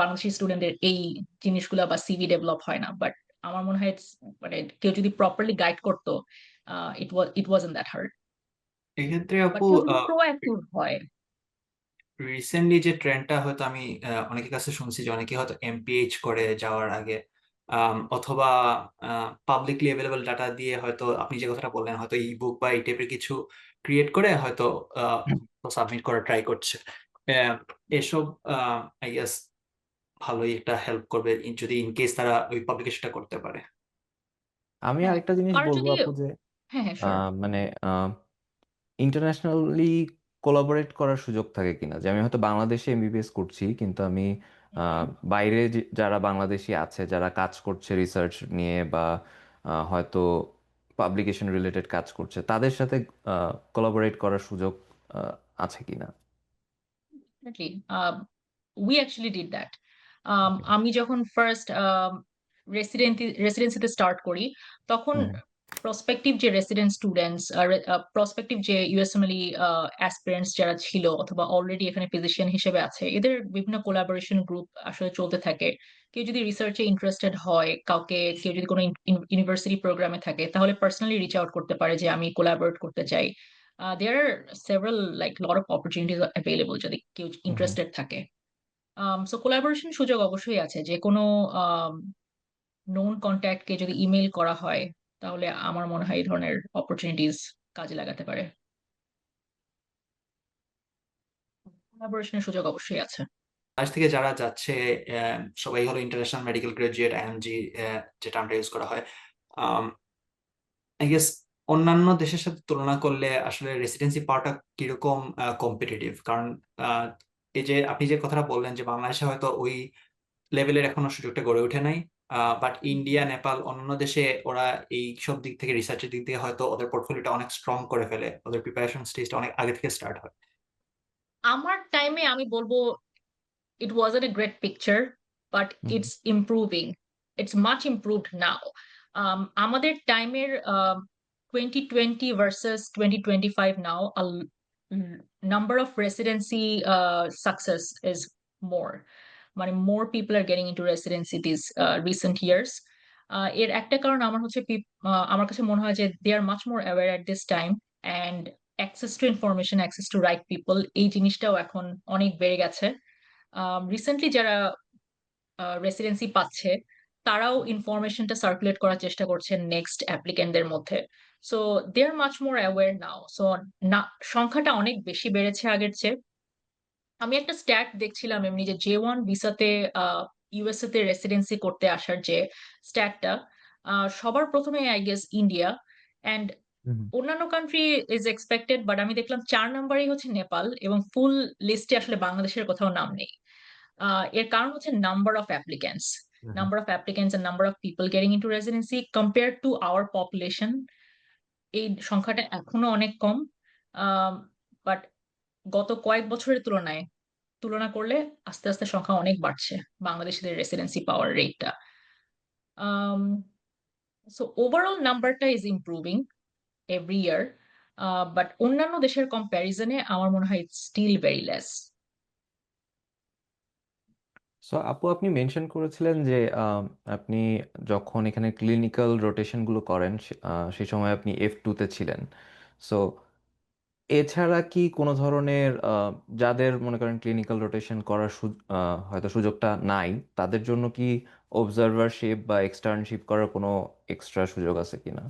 বাংলাদেশি স্টুডেন্টদের এই জিনিসগুলো বা সিভি ডেভেলপ হয় না। বাট আমার মনে হয় মানে কেউ যদি প্রপারলি গাইড করতো, ইট ওয়াজন্ট দ্যাট হার্ড। এক্ষেত্রে বাট আপু কেউ যদি প্রোঅ্যাক্টিভ হয়। রিসেন্টলি যে ট্রেন্ডটা হয়তো আমি অনেকের কাছে শুনছি যে অনেকে হয়তো এমপিএইচ করে যাওয়ার আগে, অথবা পাবলিকলি অ্যাভেলেবল ডাটা দিয়ে হয়তো আপনি যে কথাটা বললেন হয়তো ই বুক বা এই টাইপের কিছু ক্রিয়েট করে হয়তো সাবমিট করার ট্রাই করছে। আহ, এসব আই গেস ভালোই একটা হেল্প করবে যদি ইন কেস তারা ওই পাবলিকেশনটা করতে পারে। আমি হ্যাঁ, আরেকটা জিনিস কারো বলবো যদি, আপু যে হ্যাঁ হ্যাঁ শিওর। মানে ইন্টারন্যাশনালি কোলাবোরেট করার সুযোগ থাকে কিনা, যে আমি হয়তো বাংলাদেশে এমবিবিএস করছি কিন্তু আমি হুম। বাইরে যারা বাংলাদেশি আছে যারা কাজ করছে রিসার্চ নিয়ে বা হয়তো পাবলিকেশন রিলেটেড কাজ করছে তাদের সাথে কোলাবোরেট করার সুযোগ আছে কিনা? Definitely. We actually did that. ওকে। আমি যখন ফার্স্ট রেসিডেন্সিতে স্টার্ট করি তখন হুম প্রসপেক্টিভ যে রেসিডেন্ট স্টুডেন্টস প্রসপেক্টিভ যে ইউএসএমএলই অ্যাসপিরেন্টস যারা ছিল অথবা অলরেডি এখানে ফিজিশিয়ান হিসেবে আছে এদের বিভিন্ন কোলাবোরেশন গ্রুপ আসলে চলতে থাকে। কেউ যদি রিসার্চে ইন্টারেস্টেড হয়, কেউ যদি কোনো ইউনিভার্সিটি প্রোগ্রামে থাকে তাহলে পার্সোনালি রিচ আউট করতে পারে যে আমি কোলাবোরেট করতে চাই। There are several like lot of opportunities available যদি কেউ হুম হুম। ইন্টারেস্টেড থাকে। সো কোলাবোরেশন সুযোগ অবশ্যই আছে। যেকোনো নোন কনট্যাক্ট কে যদি ইমেইল করা হয় তাহলে আমার মনে হয় এই ধরনের অপরচুনিটিস কাজে লাগাতে পারে। কোলাবোরেশন এর সুযোগ অবশ্যই আছে। বাংলাদেশ থেকে যারা যাচ্ছে সবাই হলো ইন্টারন্যাশনাল মেডিকেল গ্রাজুয়েট, আইএমজি যে টার্মটা ইউজ করা হয়। আই গেস অন্যান্য দেশের সাথে তুলনা করলে আসলে রেসিডেন্সি পাওয়াটা কিরকম কম্পিটিটিভ? কারণ আহ, এই যে আপনি যে কথাটা বললেন যে বাংলাদেশে হয়তো ওই লেভেলের এখনো সুযোগটা গড়ে ওঠে নাই, বাট ইন্ডিয়া, নেপাল, অন্যান্য দেশে ওরা এই সব দিক থেকে, রিসার্চের দিক থেকে হয়তো ওদের পোর্টফোলিওটা অনেক স্ট্রং করে ফেলে, ওদের প্রিপারেশন স্টেজটা অনেক আগে থেকে স্টার্ট হয়। আমার টাইমে আমি বলবো it wasn't a great picture, but hmm hmm. it's improving. It's much improved now. আমাদের টাইমের 2020 versus 2025 now, number of residency success is more. মানে more people are getting into residency these recent years. এর একটা কারণ আমার কাছে মনে হয় যে they are much more aware at this time and access to information, access to right people এই জিনিসটাও এখন অনেক বেড়ে গেছে। রিসেন্টলি যারা রেসিডেন্সি পাচ্ছে তারাও ইনফরমেশনটা সার্কুলেট করার চেষ্টা করছেন নেক্সট অ্যাপ্লিকেন্টদের মধ্যে। So they are much more aware now. So না, সংখ্যাটা অনেক বেশি বেড়েছে আগের চেয়ে। আমি একটা স্ট্যাট দেখছিলাম এমনি যে J1 ভিসাতে ইউএসএ তে রেসিডেন্সি করতে আসার যে স্ট্যাটটা, সবার প্রথমে আই গেস ইন্ডিয়া অ্যান্ড হুম অন্যান্য কান্ট্রি ইজ এক্সপেক্টেড, বাট আমি দেখলাম ৪ নাম্বারেই হচ্ছে নেপাল এবং ফুল লিস্টে আসলে বাংলাদেশের কোথাও নাম নেই। এর কারণ হচ্ছে হুম। number of applicants and number of people getting into residency compared to our population এই সংখ্যাটা এখনো অনেক কম। বাট গত কয়েক বছরের তুলনা করলে আস্তে আস্তে সংখ্যা অনেক বাড়ছে বাংলাদেশিদের রেসিডেন্সি পাওয়ার রেটটা। সো ওভারঅল নাম্বারটা is improving every year, but অন্যান্য দেশের কম্প্যারিজনে আমার মনে হয় it's still very less. So আপু আপনি মেনশন করেছিলেন যে আপনি যখন এখানে ক্লিনিক্যাল রোটেশন গুলো করেন সেই সময় আপনি F2 তে ছিলেন। সো এছাড়া কি কোনো ধরনের যাদের মনে করেন ক্লিনিক্যাল রোটেশন করার হয়তো সুযোগটা নাই, তাদের জন্য কি অবজারভারশিপ বা এক্সটার্নশিপ করার কোনো এক্সট্রা সুযোগ আছে কিনা?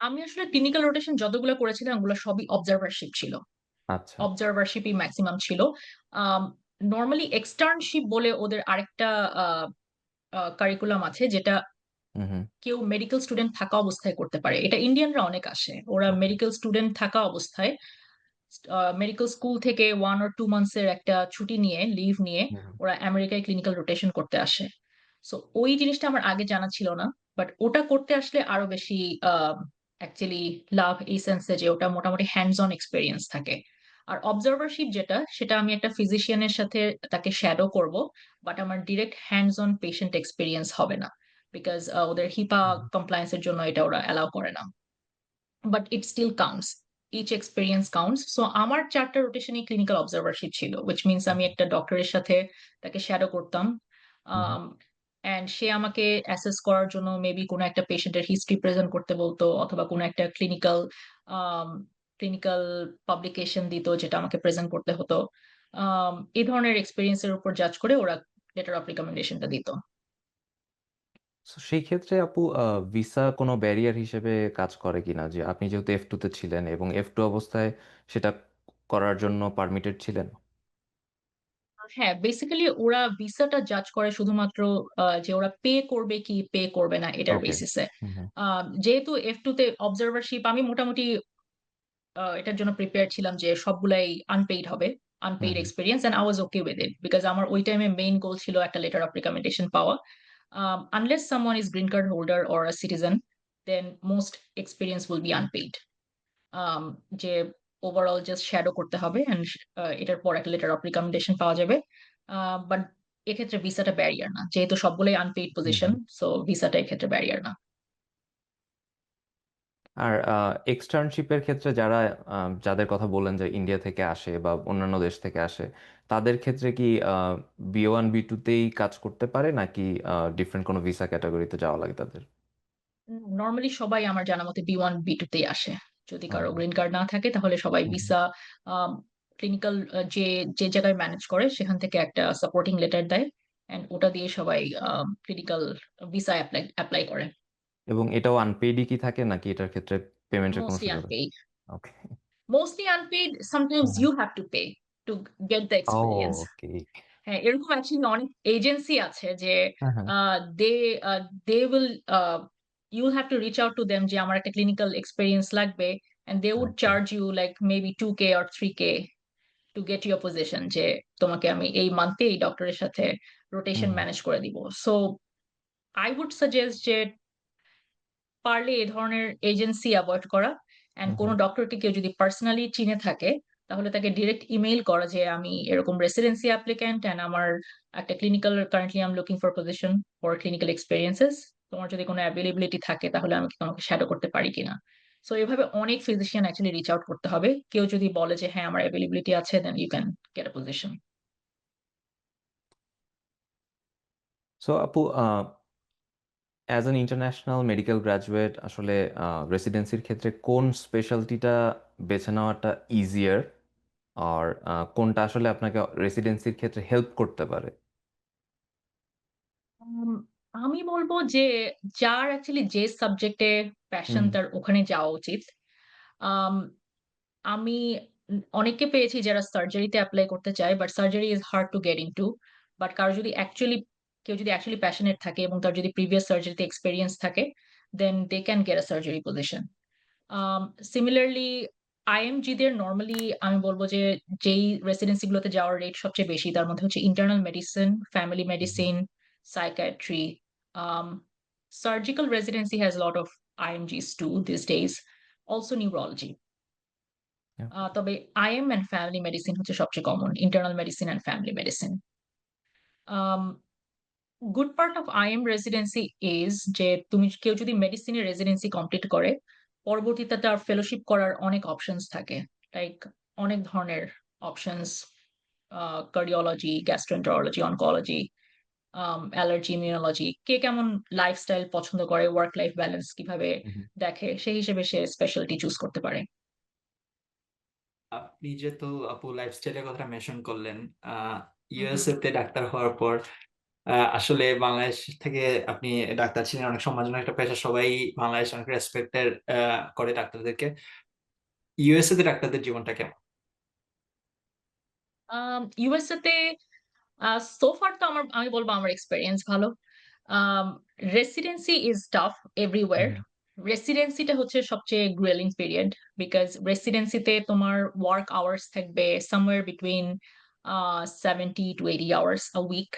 আমি আসলে ক্লিনিক্যাল রোটেশন যতগুলো করেছিলাম ওগুলো সবই অবজারভারশিপ ছিল। আচ্ছা। অবজারভারশিপই ম্যাক্সিমাম ছিল। নরমালি এক্সটার্নশিপ বলে ওদের আরেকটা কারিকুলাম আছে যেটা হুম হুম। কেউ মেডিকেল স্টুডেন্ট থাকা অবস্থায় করতে পারে। এটা ইন্ডিয়ানরা অনেক আসে। ওরা ওকে। মেডিকেল স্টুডেন্ট থাকা অবস্থায় মেডিকেল স্কুল থেকে 1 or 2 মান্থস এর একটা ছুটি নিয়ে, লিভ নিয়ে হুম হুম। ওরা আমেরিকায় ক্লিনিক্যাল রোটেশন করতে আসে। সো ওই জিনিসটা আমার আগে জানা ছিল না। বাট ওটা করতে আসলে আরো বেশি অ্যাকচুয়ালি লাভ এই সেন্সে যে ওটা মোটামুটি হ্যান্ডস অন এক্সপেরিয়েন্স থাকে। আর অবজারভারশিপ যেটা সেটা আমি একটা ফিজিশিয়ানের সাথে তাকে শ্যাডো করব, বাট আমার direct hands on patient experience হবে না। বিকজ ওদের হিপা হুম হুম। কমপ্লায়েন্স এর জন্য এটা ওরা অ্যালাউ করে না। But it still counts, each experience counts. So আমার ৪টা রোটেশনই ক্লিনিক্যাল অবজারভারশিপ ছিল, হুইচ মিনস আমি একটা ডক্টরের সাথে তাকে শ্যাডো করতাম। হুম হুম। অ্যান্ড সে আমাকে অ্যাসেস করার জন্য মেবি কোনো একটা পেশেন্টের হিস্ট্রি প্রেজেন্ট করতে বলতো অথবা কোনো একটা ক্লিনিক্যাল পাবলিকেশন দিত যেটা আমাকে প্রেজেন্ট করতে হতো। এই ধরনের এক্সপেরিয়েন্সের উপর জাজ করে ওরা লেটার অফ রিকমেন্ডেশনটা দিত। So, সেই ক্ষেত্রে আপু ভিসা কোনো ব্যারিয়ার হিসেবে কাজ করে কিনা, যে আপনি যেহেতু F2 তে ছিলেন এবং F2 অবস্থায় সেটা করার জন্য পারমিটেড ছিলেন? হ্যাঁ, বেসিক্যালি ওরা ভিসাটা জাজ করে শুধুমাত্র যে ওরা পে করবে কি পে করবে না এটার ওকে। বেসিসে। হুম হুম। যেহেতু F2 তে অবজারভারশিপ আমি মোটামুটি এটার জন্য প্রিপেয়ার ছিলাম যে সবগুলাই আনপেইড হবে, unpaid hmm experience, and I was okay with it because আমার ওই টাইমে মেইন গোল ছিল একটা লেটার অফ রিকমেন্ডেশন পাওয়া। Unless someone is green card holder or a citizen, then most experience will be unpaid. যে overall just shadow করতে হবে and এটার পর একটা লেটার অফ রিকমেন্ডেশন পাওয়া যাবে। বাট এক্ষেত্রে ভিসাটা ব্যারিয়ার না, যেহেতু সবগুলোই আনপেইড হুম পজিশন, সো ভিসাটা এক্ষেত্রে ব্যারিয়ার না। আর এক্সটার্নশিপের ক্ষেত্রে যারা যাদের কথা বললেন যে ইন্ডিয়া থেকে আসে বা অন্যান্য দেশ থেকে আসে, তাদের ক্ষেত্রে কি B1 B2তেই কাজ করতে পারে নাকি ডিফারেন্ট কোনো ভিসা ক্যাটাগরিতে যাওয়া লাগে তাদের? নর্মালি সবাই আমার জানা মতে B1 B2 তেই আসে। যদি কারো ও গ্রিন কার্ড না থাকে তাহলে সবাই হুম ভিসা, ক্লিনিক্যাল, যে যে জায়গায় ম্যানেজ করে সেখান থেকে একটা সাপোর্টিং লেটার দেয়, এন্ড ওটা দিয়ে সবাই ক্লিনিক্যাল ভিসা অ্যাপ্লাই করে। এবং এটাও আনপেইডই কি থাকে নাকি এটার ক্ষেত্রে পেমেন্টের কোনো মোস্টলি সুযোগ আছে? Unpaid. Okay. Mostly unpaid, sometimes hmm you have to pay to get the uh experience. Okay. হ্যাঁ, এরকম অ্যাকচুয়ালি অনেক এজেন্সি আছে যে হ্যাঁ হ্যাঁ they they will, you have to reach out to them যে আমার একটা ক্লিনিক্যাল এক্সপেরিয়েন্স লাগবে, and they would okay charge you like maybe 2K or 3K to get your position, যে তোমাকে আমি এই মান্থে এই ডক্টরের সাথে রোটেশন হুম ম্যানেজ করে দিব। সো আই উড সাজেস্ট যে পারলে এ ধরনের এজেন্সি অ্যাভয়েড করা, এন্ড হুম কোনো হুম ডক্টরকে কেউ যদি পার্সোনালি চিনে থাকে তাহলে তাকে ডিরেক্ট ইমেইল করা যে আমি এরকম রেসিডেন্সি অ্যাপ্লিক্যান্ট এন্ড আমার একটা clinical, currently I am looking for position for clinical experiences, তোমার যদি কোনো অ্যাভেলেবিলিটি থাকে তাহলে আমি কি তোমাকে শ্যাডো করতে পারি কিনা। সো এভাবে অনেক ফিজিশিয়ান অ্যাকচুয়ালি রিচ আউট করতে হবে। কেউ যদি বলে যে হ্যাঁ আমার অ্যাভেলেবিলিটি আছে, then you can get a position. So আপু, as an international medical graduate আসলে রেসিডেন্সির ক্ষেত্রে কোন স্পেশালিটিটা বেছে নেওয়াটা ইজিয়ার, আর কোনটা আসলে আপনাকে রেসিডেন্সির ক্ষেত্রে হেল্প করতে পারে? উম, আমি বলবো যে যার অ্যাকচুয়ালি যে সাবজেক্টে প্যাশন হুম তার ওখানে যাওয়া উচিত। আম, আমি অনেককে পেয়েছি যারা সার্জারিতে অ্যাপ্লাই করতে চায়, but surgery is hard to get into. But কারো যদি অ্যাকচুয়ালি, কেউ যদি অ্যাকচুয়ালি প্যাশনেট থাকে এবং তার যদি প্রিভিয়াস সার্জারিতে এক্সপেরিয়েন্স থাকে, then they can get a surgery position. Similarly IMG দের নর্মালি আমি বলবো যে যেই রেসিডেন্সি গুলোতে যাওয়ার রেট সবচেয়ে বেশি তার মধ্যে হচ্ছে internal medicine, family hmm medicine, psychiatry. Surgical residency has a lot of IMGs too these days, also neurology. হুম তবে আইএম এন্ড ফ্যামিলি মেডিসিন হচ্ছে সবচেয়ে কমন, internal medicine and family medicine. Good part of IM residency is যে তুমি, কেউ যদি মেডিসিনের রেসিডেন্সি কমপ্লিট করে পরবর্তীতে তার ফেলোশিপ করার অনেক অপশনস থাকে, লাইক অনেক ধরনের options, cardiology, gastroenterology, oncology, allergy, immunology, কে কেমন লাইফস্টাইল পছন্দ করে, ওয়ার্ক লাইফ ব্যালেন্স কিভাবে হুম দেখে, সেই হিসেবে সে স্পেশালিটি চুজ করতে পারে। আপনি যেহেতু আপু লাইফস্টাইলের কথা মেনশন করলেন, হুম হুম। ইউএসএ তে ডাক্তার হওয়ার পর আসলে বাংলাদেশ থেকে আপনি ডাক্তার ছিলেন, অনেক সম্মানজনক একটা পেশা, সবাই বাংলাদেশ অনেক রেসপেক্টের করে ডাক্তারদেরকে। ইউএসএ তে ডাক্তারদের জীবনটা কেমন? ইউএসএ তে সো ফার তো আমি বলবো আমার এক্সপেরিয়েন্স ভালো। Residency is tough everywhere. Hmm রেসিডেন্সিটা হচ্ছে সবচেয়ে গ্রেলিং পিরিয়ড, বিকজ রেসিডেন্সিতে তোমার ওয়ার্ক আওয়ার্স থাকবে somewhere between 70 to 80 hours a week।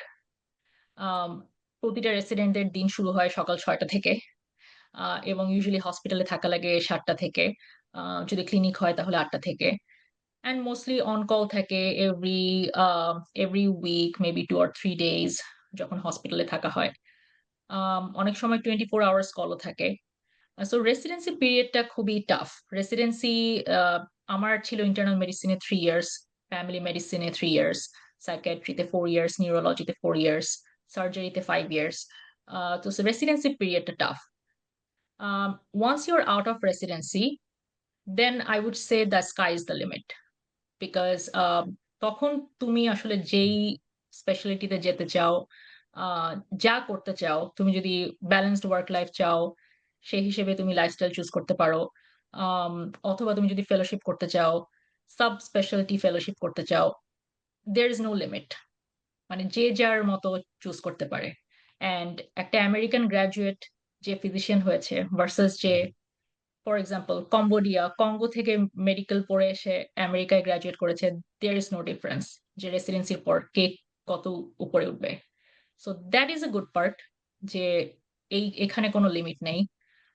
প্রতিটা রেসিডেন্টের দিন শুরু হয় সকাল 6টা থেকে, এবং ইউজুয়ালি হসপিটালে থাকা লাগে 7টা থেকে, যদি ক্লিনিক হয় তাহলে 8টা থেকে। অ্যান্ড মোস্টলি অন কল থাকে every week, maybe 2 or 3 days যখন হসপিটালে থাকা হয়। অনেক সময় 24 hours কলও থাকে। সো রেসিডেন্সি পিরিয়ডটা খুবই টাফ। রেসিডেন্সি আমার ছিল ইন্টারনাল মেডিসিনে 3 ইয়ার্স, ফ্যামিলি মেডিসিনে 3 ইয়ার্স, সাইকিয়াট্রিতে 4 ইয়ার্স, নিউরোলজিতে 4 ইয়ার্স, সার্জারিতে 5 ইয়ার্স। তো রেসিডেন্সি পিরিয়ডটা tough. Once you're out of residency, then I would say the sky is the limit. Because তখন তুমি আসলে যেই স্পেশালিটিতে যেতে চাও, আহ, যা করতে চাও, তুমি যদি ব্যালেন্সড ওয়ার্ক লাইফ চাও সেই হিসেবে তুমি লাইফস্টাইল চুজ করতে পারো। আম, অথবা তুমি যদি ফেলোশিপ করতে চাও, সাব স্পেশালিটি ফেলোশিপ করতে চাও, দের ইজ নো লিমিট। মানে যে যার মতো চুজ করতে পারে। অ্যান্ড একটা আমেরিকান গ্রাজুয়েট যে ফিজিশিয়ান হয়েছে ভার্সাস যে ফর এক্সাম্পল কম্বোডিয়া, কঙ্গো থেকে মেডিকেল পড়ে এসে আমেরিকায় গ্রাজুয়েট করেছে। দেয়ার ইজ নো ডিফারেন্স যে রেসিডেন্সির পর কে কত উপরে উঠবে। So that is a good part যে এখানে কোনো লিমিট নেই।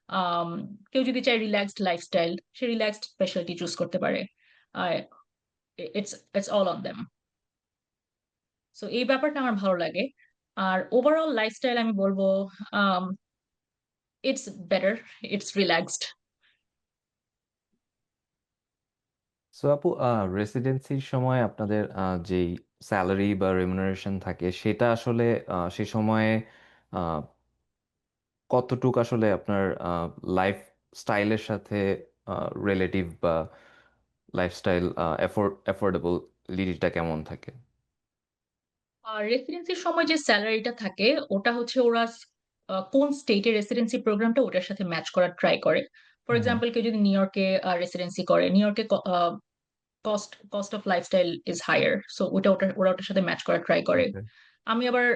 আম কেউ যদি চায় রিল্যাক্সড লাইফস্টাইল, সে রিল্যাক্সড স্পেশালিটি চুজ করতে পারে। Uh it's all on them. So এই ব্যাপারটা আমার ভালো লাগে। আর ওভারঅল লাইফস্টাইল আমি বলব um it's better, it's relaxed. So আপু রেসিডেন্সির সময় আপনাদের যেই স্যালারি বা রেমুনারেশন থাকে সেটা আসলে সে সময়ে আহ, কতটুক আসলে আপনার লাইফ স্টাইলের সাথে রিলেটিভ বা লাইফস্টাইল অ্যাফোর্ডেবলিটিটা কেমন থাকে? আর রেসিডেন্সির সময় যে সেলারিটা থাকে ওটা হচ্ছে ওরা কোন স্টেটে রেসিডেন্সি প্রোগ্রামটা ওটার সাথে ম্যাচ করার ট্রাই করে। For hmm. এক্সাম্পল কেউ যদি নিউ ইয়র্কে রেসিডেন্সি করে, নিউ ইয়র্কে cost of lifestyle is higher, so ওরা ওটার সাথে ম্যাচ করার ট্রাই করে। ওকে। আমি আবার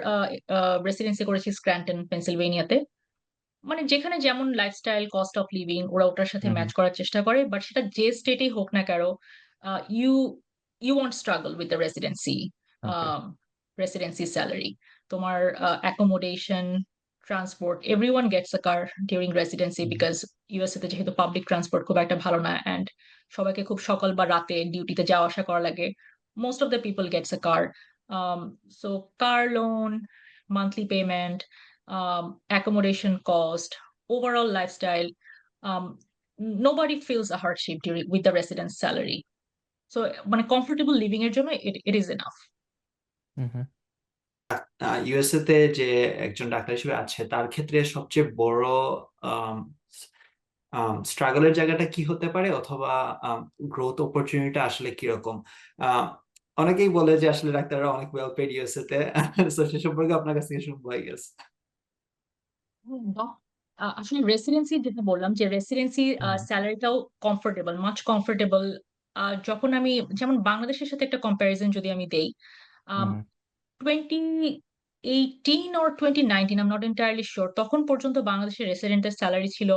রেসিডেন্সি করেছি স্ক্র্যান্টন পেনসিলভেনিয়াতে। মানে যেখানে যেমন লাইফস্টাইল, কস্ট অফ লিভিং ওরা ওটার সাথে হুম হুম। ম্যাচ করার চেষ্টা করে। বাট সেটা যে স্টেটেই হোক না কেন, you you won't struggle with the okay. Residency salary. তোমার accommodation, transport, everyone gets a car during residency because USA তে যেহেতু পাবলিক ট্রান্সপোর্ট খুব একটা ভালো না অ্যান্ড সবাইকে খুব সকাল বা রাতে ডিউটিতে যাওয়া আসা করা লাগে। Most of the people gets a car. So car loan, monthly payment, accommodation cost, overall lifestyle. Um, Nobody feels a hardship during with the residence salary. So মানে comfortable living এর জন্য it is enough. Hmm hmm. USA তে যে একজন doctor হিসেবে আছে তার ক্ষেত্রে সবচেয়ে বড় স্ট্রাগলের জায়গাটা কি হতে পারে, অথবা গ্রোথ অপরচুনিটিটা আসলে কিরকম? আহ, অনেকেই বলে যে আসলে ডাক্তাররা অনেক ওয়েল পেড ইউএসএ তে। So সে সম্পর্কে আপনার কাছ থেকে শুনবো, আই গেস। বাহ! আসলে রেসিডেন্সি যেটা বললাম যে রেসিডেন্সি হুম সেলারিটাও কমফোর্টেবল, মাচ কমফোর্টেবল। যখন আমি যেমন বাংলাদেশের সাথে একটা কম্পারিজন যদি আমি দেই, হুম। আম 2018 or 2019, I'm not entirely sure, তখন পর্যন্ত বাংলাদেশের রেসিডেন্টের স্যালারি ছিল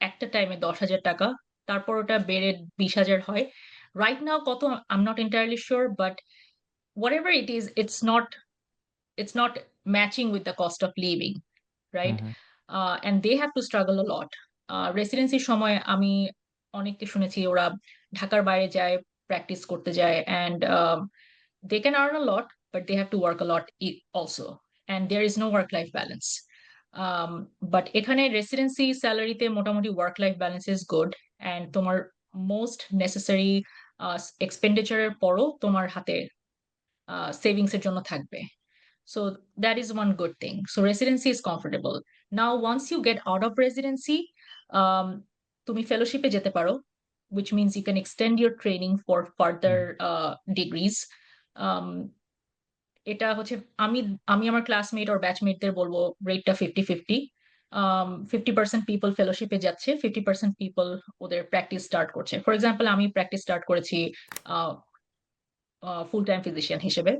একটা টাইমে 10,000 টাকা। তারপর ওটা বেড়ে 20,000 হয়। রাইট নাও কত I'm not entirely sure, but whatever it is, it's not matching with the cost of living, hmm right? Hmm. And they have to struggle a lot. রেসিডেন্সির সময় আমি অনেককে শুনেছি ওরা ঢাকার বাইরে যায়, প্র্যাকটিস করতে যায় and they can earn a lot, but they have to work a lot also. And there is no work-life balance. But এখানে রেসিডেন্সি স্যালারিতে মোটামুটি work-life balance is good. And তোমার most necessary এক্সপেন্ডিচারের পরও তোমার হাতে সেভিংস এর জন্য থাকবে। So that is one good thing. So residency is comfortable. Now, once you get out of residency, um, তুমি fellowship এ যেতে পারো, which means you can extend your training for further hmm. degrees. Um, এটা হচ্ছে আমি আমি আমার classmate ওর ব্যাচমেটদের বলবো রেটটা 50-50। 50% পিপল ফেলোশিপে যাচ্ছে, 50% পিপল ওদের প্র্যাকটিস স্টার্ট করছে। ফর এক্সাম্পল আমি প্র্যাকটিস স্টার্ট করেছি ফুল টাইম ফিজিশিয়ান হিসেবে।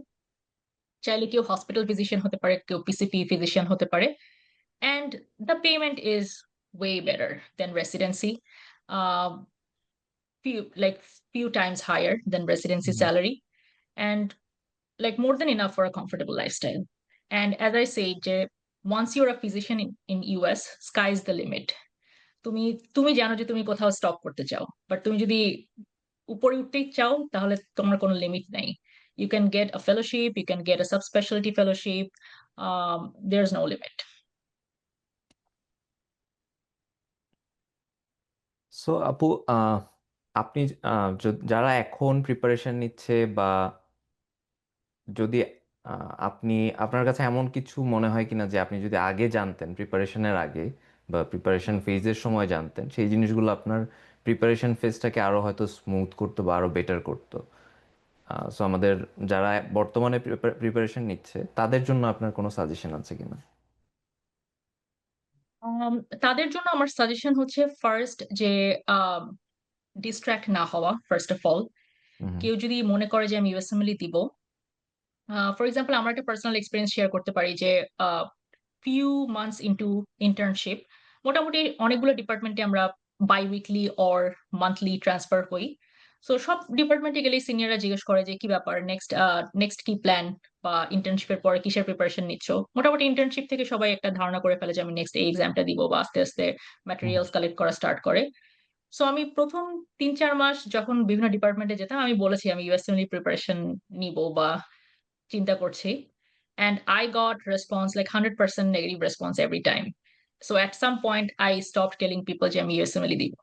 চাইলে কেউ হসপিটাল ফিজিশিয়ান হতে পারে, কেউ পিসিপি ফিজিশিয়ান হতে পারে। And the payment is way better than residency. Uh, few times higher than residency hmm. salary, and like more than enough for a comfortable lifestyle. And as I say, যে once you're a physician in US, sky is the limit. তুমি তুমি জানো যে তুমি কোথাও stop করতে চাও, but তুমি যদি উপরে উঠতেই চাও তাহলে তোমার কোনো লিমিট নাই। You can get a fellowship, you can get a subspecialty fellowship. There's no limit. So আপু, আপনি যারা এখন প্রিপারেশন নিচ্ছে বা যদি আপনি আপনার কাছে এমন কিছু মনে হয় কিনা যে আপনি যদি আগে জানতেন প্রিপারেশনের আগে বা প্রিপারেশন ফেজের সময় জানতেন সেই জিনিসগুলো আপনার প্রিপারেশন ফেজটাকে আরো হয়তো স্মুথ করতো বা আরো বেটার করতো? সো আমাদের যারা বর্তমানে প্রিপারেশন নিচ্ছে তাদের জন্য আপনার কোনো সাজেশন আছে কিনা? Um, তাদের জন্য আমার সাজেশন হচ্ছে ফার্স্ট যে ডিস্ট্রাক্ট না হওয়া, ফার্স্ট অফ অল। হুম কেউ যদি মনে করে যে আমি ইউএসএমএল দিব, ফর এক্সাম্পল আমার একটা পার্সোনাল এক্সপিরিয়েন্স শেয়ার করতে পারি যে ফিউ মান্থস ইনটু ইন্টার্নশিপ মোটামুটি অনেকগুলো ডিপার্টমেন্টে আমরা বাই-উইকলি অর মান্থলি ট্রান্সফার হই। সো সব ডিপার্টমেন্টে গেলেই সিনিয়ররা জিজ্ঞেস করে যে, "কি ব্যাপার? নেক্সট কি প্ল্যান? বা ইন্টার্নশিপের পরে কিসের প্রিপারেশন নিচ্ছ?" মোটামুটি ইন্টার্নশিপ থেকে সবাই একটা ধারণা করে ফেলে যে আমি নেক্সট এই এক্সামটা দিব বা আস্তে আস্তে হুম, হুম, ম্যাটেরিয়ালস কালেক্ট করা স্টার্ট করে। সো আমি ১ম ৩-৪ মাস যখন বিভিন্ন ডিপার্টমেন্টে যেতাম আমি বলেছি আমি USMLE প্রিপারেশন নিবো বা চিন্তা করছি। And I got response like 100% negative response every time. So at some point I stopped telling people যে আমি USMLE দিব।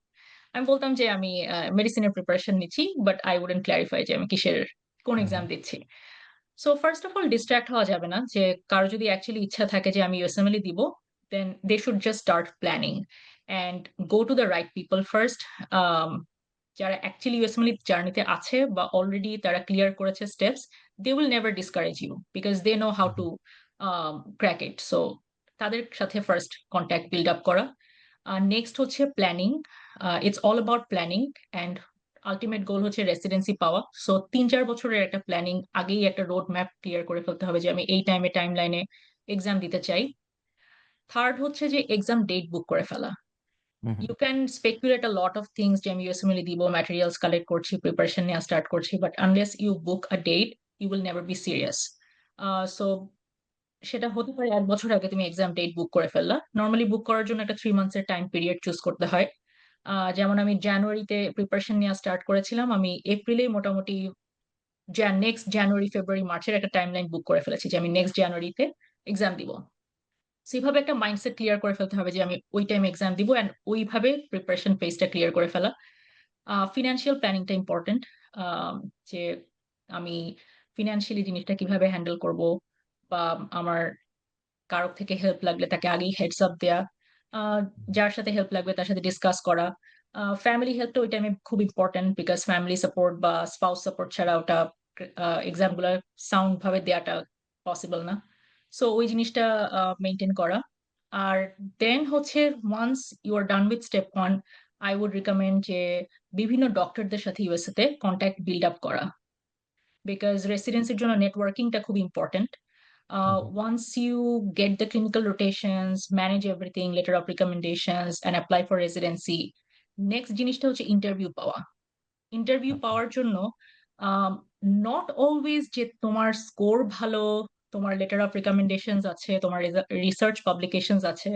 আমি বলতাম যে আমি মেডিসিনের প্রিপারেশন নিচ্ছি, বাট I wouldn't clarify যে আমি কোন হুম, এক্সাম হুম, দিচ্ছি। So first of all distract হওয়া যাবে না যে কারো যদি অ্যাকচুয়ালি ইচ্ছা থাকে যে আমি USMLE দিব, then they should just start planning and go to the right people first. Um যারা অ্যাকচুয়ালি USMLE জার্নিতে আছে বা অলরেডি তারা ক্লিয়ার করেছে steps, they will never discourage you because they know how hmm, to crack it. So তাদের সাথে first contact build up করা। Next হচ্ছে planning. It's all about planning and ultimate goal হচ্ছে রেসিডেন্সি পাওয়া। So ৩-৪ বছরের একটা planning আগেই একটা রোড ম্যাপ ক্লিয়ার করে ফেলতে হবে যে আমি এই টাইমলাইনে এক্সাম দিতে চাই। থার্ড হচ্ছে যে এক্সাম ডেট বুক করে ফেলা। হুম, হুম, You can speculate a lot of things যে আমি USMLE দিব, ম্যাটেরিয়ালস কালেক্ট করছি, প্রিপারেশন নেওয়া স্টার্ট করছি। But unless you book a date, you will never be serious. So সেটা হতে পারে ১ বছর আগে তুমি এক্সাম ডেট বুক করে ফেললা। নরমালি বুক করার জন্য একটা 3 মান্থস এর টাইম পিরিয়ড চুজ করতে হয়। যেমন আমি জানুয়ারিতে প্রিপারেশন নেওয়া স্টার্ট করেছিলাম। আমি এপ্রিলেই মোটামুটি নেক্সট জানুয়ারি, ফেব্রুয়ারি, মার্চের একটা টাইমলাইন বুক করে ফেলেছি যে আমি নেক্সট জানুয়ারিতে এক্সাম দিব। সো এভাবে একটা মাইন্ডসেট ক্লিয়ার করে ফেলতে হবে যে আমি ওই টাইমে এক্সাম দিব অ্যান্ড ওইভাবে প্রিপারেশন ফেজটা ক্লিয়ার করে ফেলা। ফিন্যান্সিয়াল প্ল্যানিংটা ইম্পোর্টেন্ট। আম যে আমি ফিন্যান্সিয়ালি জিনিসটা কিভাবে হ্যান্ডেল করব বা আমার কারো থেকে হেল্প লাগলে তাকে আগেই হেডস আপ দেয়া। আ যার সাথে হেল্প লাগবে তার সাথে ডিসকাস করা। ফ্যামিলি হেল্পটা ওই টাইমে খুব ইম্পোর্টেন্ট বিকজ ফ্যামিলি সাপোর্ট বা স্পাউস সাপোর্ট ছাড়া ওটা এক্সাম গুলা সাউন্ড ভাবে দেয়াটা পসিবল না। সো ওই জিনিসটা মেইনটেইন করা। আর দেন হচ্ছে once you are done with step 1, I would recommend যে বিভিন্ন ডক্টরদের সাথে USA তে কনট্যাক্ট বিল্ড আপ করা। বিকজ রেসিডেন্সির জন্য নেটওয়ার্কিংটা খুব important. Hmm, Once you get the clinical rotations, manage everything, letter of recommendations, and apply for residency, next জিনিসটা হচ্ছে interview পাওয়া। ইন্টারভিউ আচ্ছা, পাওয়ার জন্য আম নট অলওয়েজ যে তোমার স্কোর ভালো, তোমার লেটার অফ রিকমেন্ডেশনস আছে, তোমার রিসার্চ পাবলিকেশনস আছে,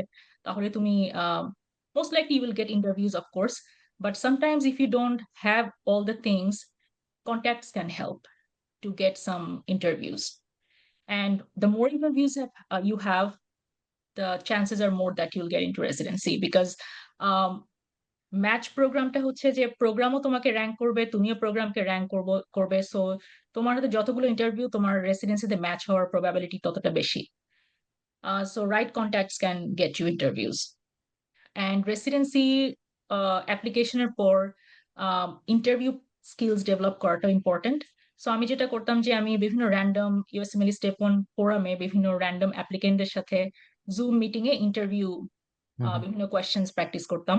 তাহলে তুমি most likely you will get interviews of course. But sometimes if you don't have all the things, contacts can help to get some interviews. And the more interviews you have, the chances are more that you'll get into residency because um, match প্রোগ্রামটা হচ্ছে যে প্রোগ্রামও তোমাকে rank করবে, তুমিও প্রোগ্রামকে rank করবে। So তোমার হাতে যতগুলো ইন্টারভিউ তোমার রেসিডেন্সিতে ম্যাচ হওয়ার প্রবাবিলিটি ততটা বেশি। So right contacts can get you interviews. And residency অ্যাপ্লিকেশনের পর ইন্টারভিউ স্কিলস ডেভেলপ করাটা ইম্পোর্টেন্ট। সো আমি যেটা করতাম যে আমি বিভিন্ন র‍্যান্ডম USMLE স্টেপ 1 ফোরামে বিভিন্ন র‍্যান্ডম অ্যাপ্লিকেন্টদের সাথে জুম মিটিং এ ইন্টারভিউ হুম, হুম, বিভিন্ন কোয়েশ্চেনস প্র্যাকটিস করতাম।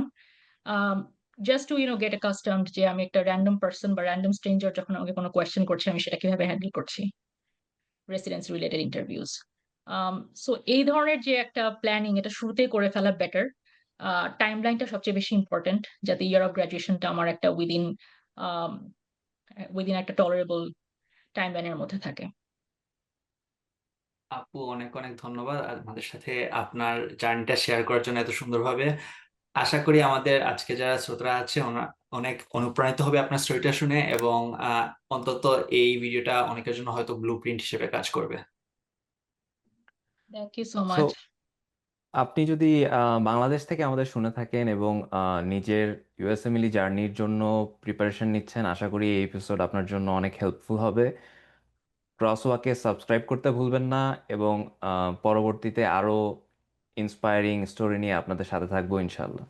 um, just to get accustomed যে আমি একটা random person বা random stranger যখন আমাকে কোনো কোয়েশ্চেন করছে আমি সেটা কিভাবে হ্যান্ডেল করছি রেসিডেন্স রিলেটেড ইন্টারভিউজ। সো এই ধরনের যে একটা প্ল্যানিং এটা শুরুতেই করে ফেলা বেটার। টাইমলাইনটা সবচেয়ে বেশি ইম্পর্টেন্ট যাতে ইয়ার অফ গ্র্যাজুয়েশনটা আমার একটা উইদিন একটা টলারেবল টাইমলাইনের মধ্যে থাকে। আপু অনেক অনেক ধন্যবাদ আমাদের সাথে আপনার জার্নিটা শেয়ার করার জন্য এত সুন্দরভাবে। আশা করি আমাদের আজকে যারা শ্রোতারা আছে অনেক অনুপ্রাণিত হবে আপনার স্টোরিটা শুনে এবং অন্তত এই ভিডিওটা অনেকের জন্য হয়তো ব্লুপ্রিন্ট হিসেবে কাজ করবে। Thank you so so much. আপনি যদি বাংলাদেশ থেকে আমাদের শুনে থাকেন এবং নিজের ইউএসএমএলই জার্নির জন্য প্রিপারেশন নিচ্ছেন, আশা করি এই এপিসোড আপনার জন্য অনেক হেল্পফুল হবে। ক্রসওয়াকে সাবস্ক্রাইব করতে ভুলবেন না এবং পরবর্তীতে আরও ইন্সপায়ারিং স্টোরি নিয়ে আপনাদের সাথে থাকবো ইনশাল্লাহ।